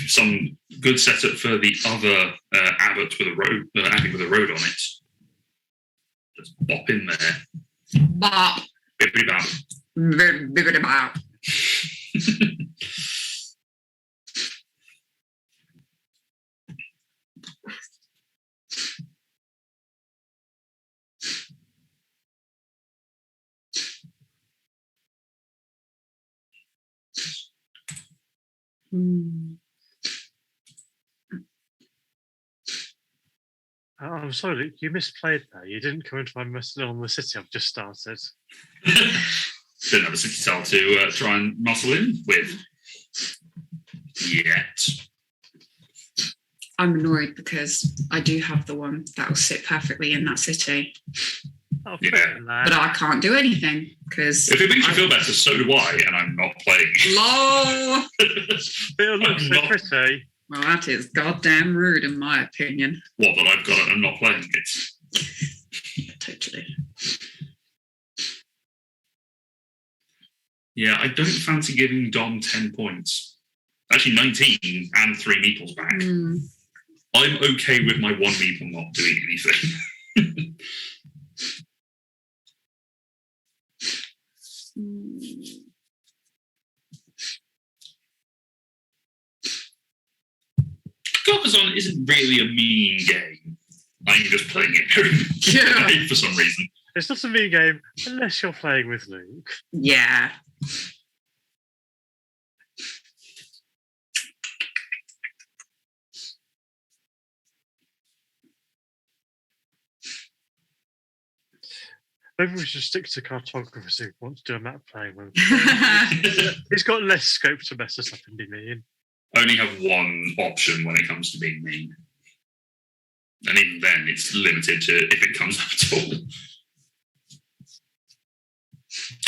Some good setup for the other abbot with a road, abbey with a road on it. Just bop in there. Bop. Bibbidi bop. Bibbidi bop. I'm sorry, Luke, you misplayed there. You didn't come into my muscle on the city I've just started. Didn't have a city tile to try and muscle in with yet. I'm annoyed because I do have the one that will sit perfectly in that city. Oh, Yeah. But I can't do anything because. If it makes you feel better, so do I, and I'm not playing. Lol. It looks so pretty. Well, that is goddamn rude, in my opinion. What, that I've got it and I'm not playing it? Yeah, totally. Yeah, I don't fancy giving Dom 10 points. Actually, 19 and 3 meeples back. I'm okay with my 1 meeple not doing anything. Carcassonne isn't really a mean game. I'm just playing it very mean for some reason. It's not a mean game unless you're playing with Luke. Yeah. Maybe we should stick to cartographers who want to do a map playing with. He's got less scope to mess us up and be mean. Only have one option when it comes to being mean. And even then, it's limited to if it comes up at all.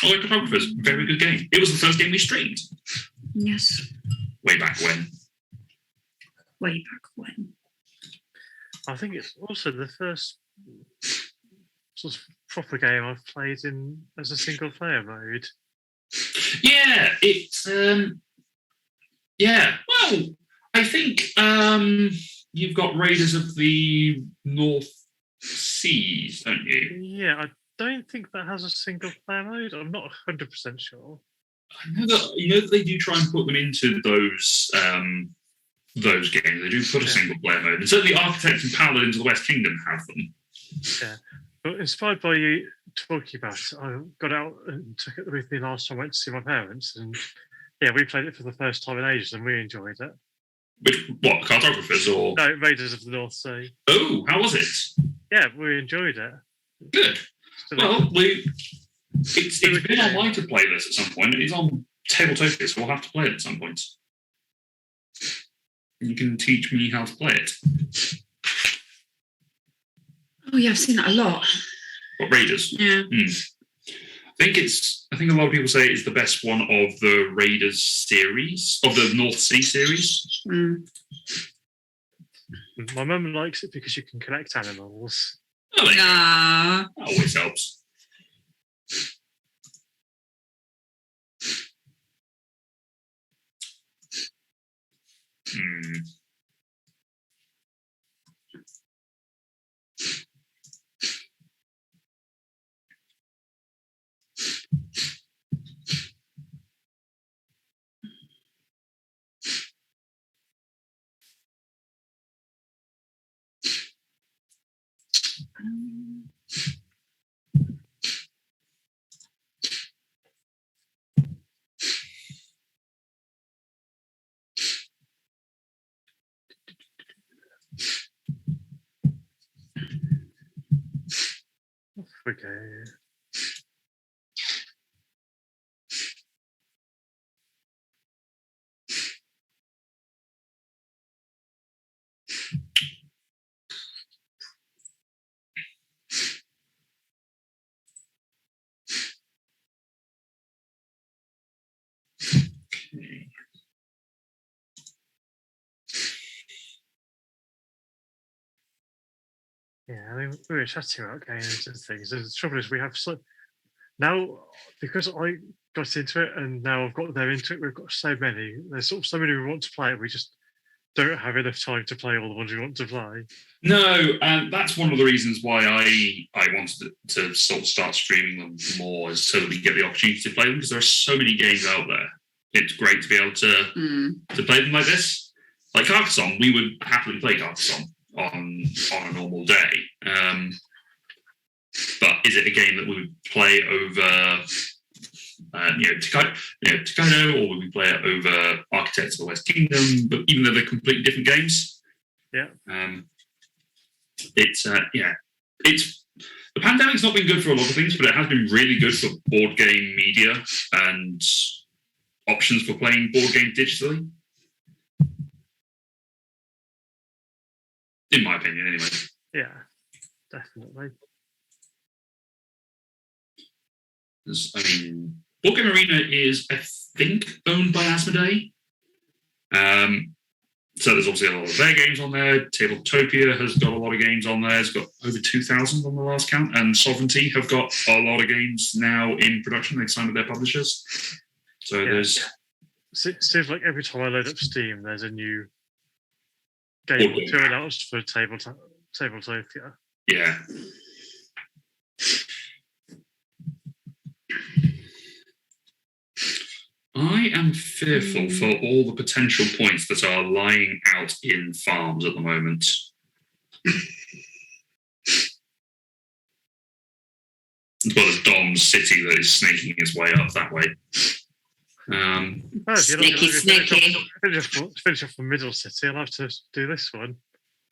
Oh, Cartographers, very good game. It was the first game we streamed. Yes. Way back when. I think it's also the first sort of proper game I've played in as a single player mode. Yeah, it's yeah. Well, I think you've got Raiders of the North Seas, don't you? Yeah, I don't think that has a single player mode. I'm not 100% sure. I know that they do try and put them into those games. They do put a single player mode, and certainly Architects and Paladins of the West Kingdom have them. Yeah, but inspired by you talking about it, I got out and took it with me last time I went to see my parents, and yeah, we played it for the first time in ages, and we enjoyed it. What, Cartographers or? No, Raiders of the North Sea. Oh, how was it? Yeah, we enjoyed it. Good. Well, it's been on my to play list at some point. It's on Tabletopia, so we'll have to play it at some point. You can teach me how to play it. Oh yeah, I've seen that a lot. What, Raiders? Yeah. I think a lot of people say it's the best one of the Raiders series, of the North Sea series. My mum likes it because you can collect animals. Oh, there you go. Nah. That always helps. Okay. Yeah, I mean, we were chatting about games and things. And the trouble is, we have now, because I got into it and now I've got there into it. We've got so many. There's sort of so many we want to play. We just don't have enough time to play all the ones we want to play. No, and that's one of the reasons why I wanted to sort of start streaming them more, is so that we get the opportunity to play them, because there are so many games out there. It's great to be able to play them like this. Like Carcassonne, we would happily play Carcassonne on a normal day. But is it a game that we would play over Tokaido, or would we play it over Architects of the West Kingdom? But even though they're completely different games, it's the pandemic's not been good for a lot of things, but it has been really good for board game media and options for playing board games digitally. In my opinion, anyway. Yeah, definitely. I mean, Board Game Arena is, I think, owned by Asmodee. So there's obviously a lot of their games on there. Tabletopia has got a lot of games on there. It's got over 2,000 on the last count. And Sovereignty have got a lot of games now in production. They've signed with their publishers. So there's Seems like every time I load up Steam, there's a new game or two announced for Tabletopia. Yeah. I am fearful for all the potential points that are lying out in farms at the moment. As well as Dom's city that is snaking its way up that way. Sneaky. Finish off the middle city. I'll have to do this one.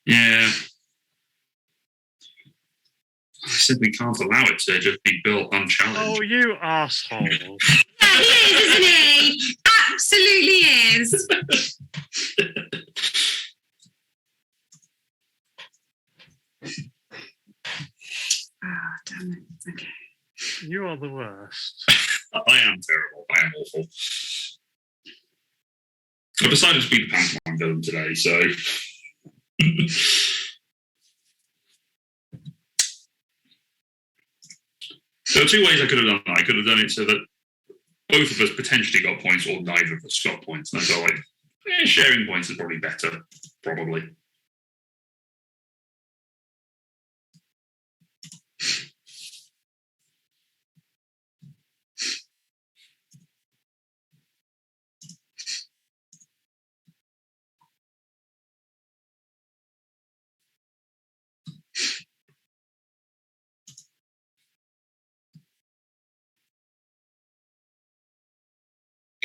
Yeah. I simply can't allow it to just be built unchallenged. Oh, you asshole. Yeah, he is, isn't he? Absolutely is. Ah, damn it. Okay. You are the worst. I am terrible. I am awful. I decided to be the pantomime villain today, so. There are two ways I could have done that. I could have done it so that both of us potentially got points, or neither of us got points. And I felt like sharing points is probably better. Probably.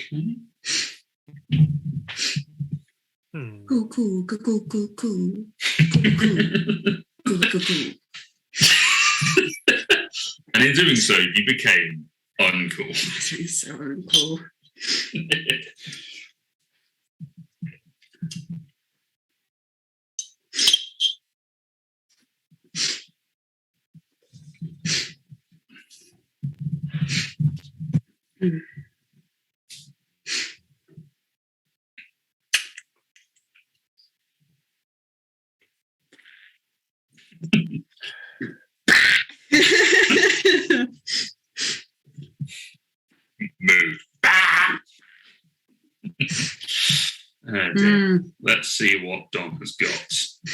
Okay. Cool. And in doing so, you became uncool. So uncool. Move. Let's see what Dom has got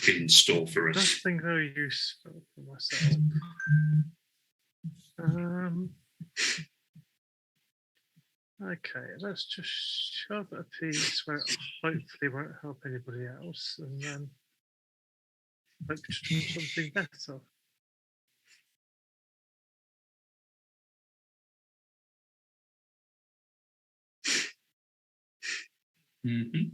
in store for us. Nothing very useful for myself. Okay, let's just shove a piece where it hopefully won't help anybody else, and then hope to do something better. Mm-hmm.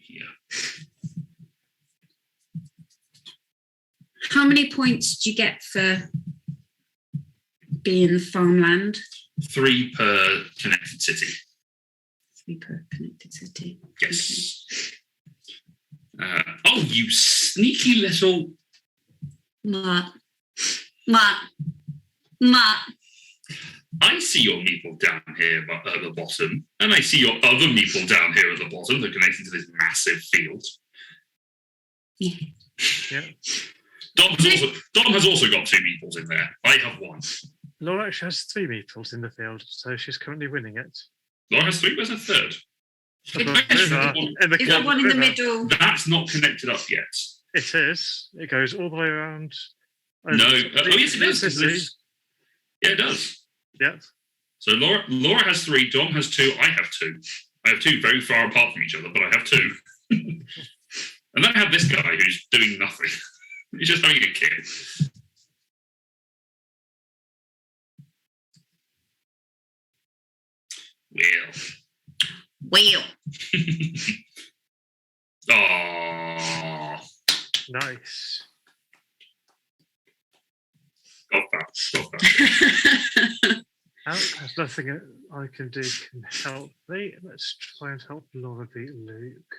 Here. How many points do you get for being farmland? 3 per connected city. 3 per connected city. Yes. Okay. Oh, you sneaky little. What? I see your meeple down here at the bottom, and I see your other meeple down here at the bottom. They're connected to this massive field. Yeah. Dom has also got 2 meeples in there. I have 1. Laura actually has 3 meeples in the field, so she's currently winning it. Laura has 3. Where's her third? Is there one in the middle? That's not connected up yet. It is. It goes all the way around. No. Yes, it does. Yeah, it does. Yeah. So Laura has 3. Dom has 2. I have 2. I have 2 very far apart from each other, but I have 2. And then I have this guy who's doing nothing. He's just having a kid. Wheel. Oh, Nice. Got that. There's nothing I can do can help me. Let's try and help Laura beat Luke.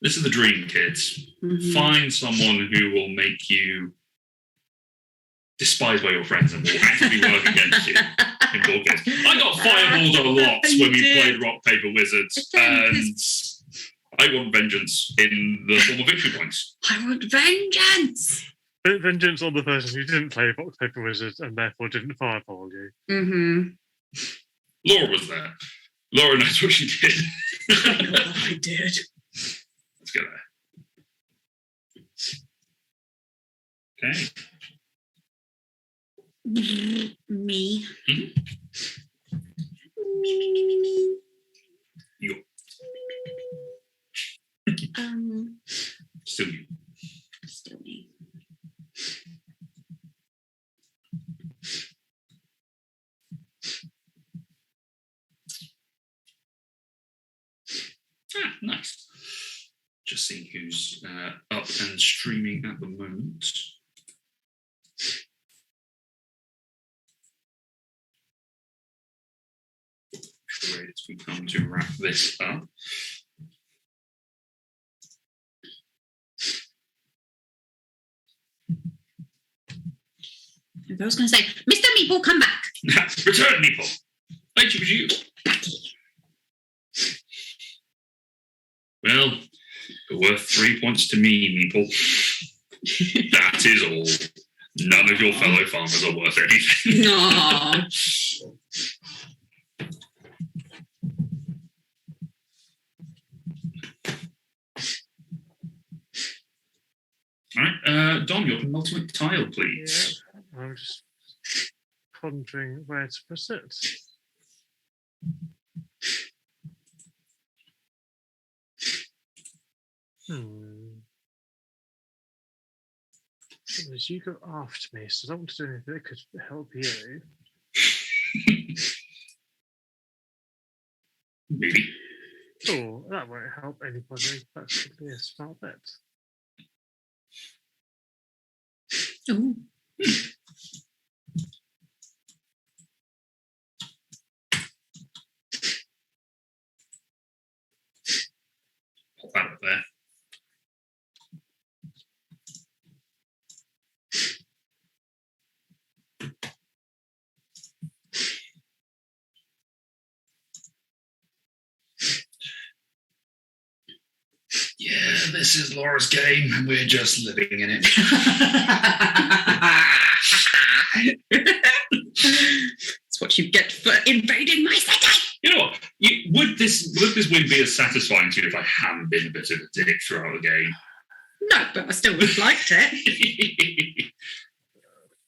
This is the dream, kids. Mm-hmm. Find someone who will make you despise by your friends and will actively work against you in board games. I got fireballed a lot when we played Rock, Paper, Wizards, and I want vengeance in the form of victory points. I want vengeance! Vengeance on the person who didn't play Rock, Paper, Wizards and therefore didn't fireball you. Mm-hmm. Laura was there. Laura knows what she did. I know what I did. Let's go there. Okay. Me. Mhm. Me. You. Still you. Still me. Nice. Just seeing who's up and streaming at the moment. Great, as we come to wrap this up. I was going to say, Mr. Meeple, come back. Return, Meeple. Thank you for you. Well, you're worth 3 points to me, Meeple. That is all. None of your fellow farmers are worth anything. No. All right, Dom, your penultimate tile, please. Yeah, I'm just pondering where to put it. As you go after me, so I don't want to do anything that could help you. Maybe. Oh, that won't help anybody. That's probably a smart bet. Ooh. Pop that up there. Yeah, this is Laura's game, and we're just living in it. That's what you get for invading my city. You know what? Would this win be as satisfying to you if I hadn't been a bit of a dick throughout the game? No, but I still would have liked it.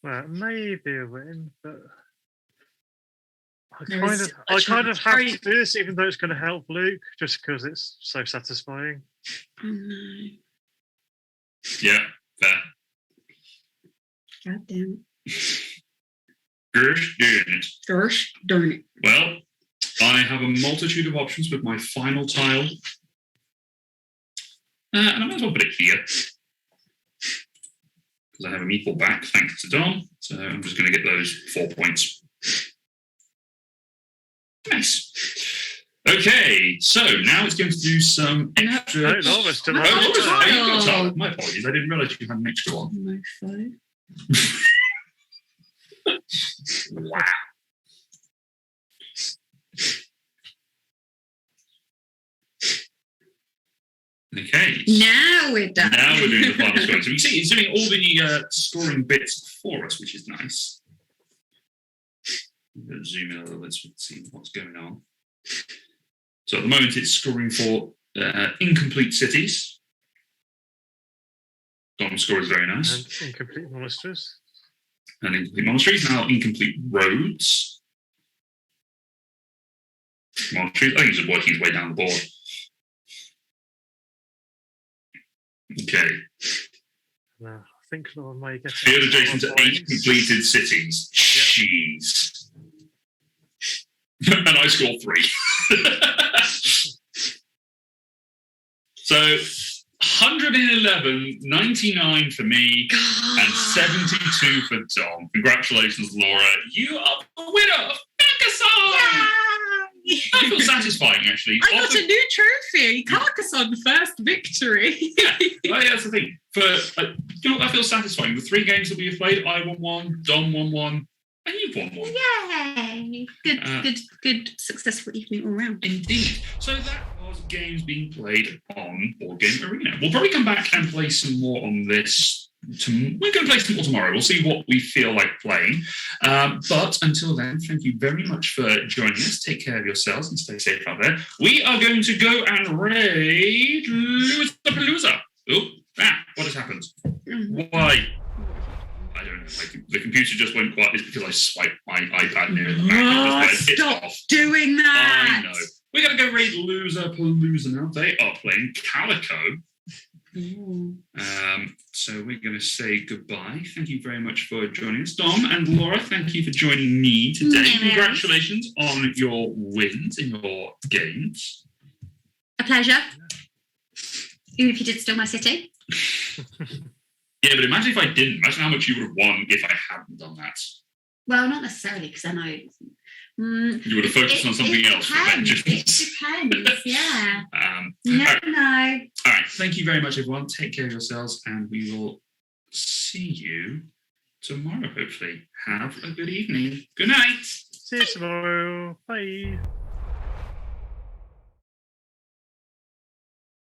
Well, it may be a win, but I There kind is of, a I kind of chance. have Are to you- do this, even though it's going to help Luke, just because it's so satisfying. Oh no. Yeah, fair. God damn Gersh doing it. it. Gosh darn it. Well, I have a multitude of options with my final tile. And I might as well put it here. Because I have a meatball back, thanks to Dom. So I'm just going to get those 4 points. Nice. Okay, so now it's going to do some extra... No, Laura's still Oh, has Laura's it. got a tile. My apologies, I didn't realise you had an extra one. Mofo. Wow. Okay. Now we're done. Now we're doing the final scoring. So you see, it's doing all the scoring bits for us, which is nice. I'm going to zoom in a little bit so we can see what's going on. So at the moment, it's scoring for incomplete cities. Dom's score is very nice. And incomplete monasteries. And incomplete monasteries. Now incomplete roads. Monasteries. I think he's just working his way down the board. Okay. I think Laura may get Field adjacent to 8 points. completed cities. Jeez. And I score 3. So 111, 99 for me, and 72 for Dom. Congratulations, Laura. You are the winner of Carcassonne! That feels satisfying, actually. I got a new trophy. Carcassonne first victory. Yeah, that's the thing. You know what, that feels satisfying. The 3 games that we have played, I won 1, Dom won 1, and you've won 1. Yay! Good, successful evening all round. Indeed. So that was games being played on Board Game Arena. We'll probably come back and play some more on this. We're going to play some more tomorrow. We'll see what we feel like playing. But until then, thank you very much for joining us. Take care of yourselves and stay safe out there. We are going to go and raid Loser. Oh, what has happened? Why? I don't know. The computer just went quiet. It's because I swiped my iPad near the back. Stop doing that. I know. We're going to go raid Loser now. They are playing Calico. So we're going to say goodbye. Thank you very much for joining us. Dom and Laura, thank you for joining me today. Yes. Congratulations on your wins in your games. A pleasure. Even if you did steal my city. Yeah, but imagine if I didn't. Imagine how much you would have won if I hadn't done that. Well, not necessarily, because then you would have focused on something else. It depends, yeah. No. All right. Thank you very much, everyone. Take care of yourselves, and we will see you tomorrow, hopefully. Have a good evening. Good night. See you tomorrow. Bye.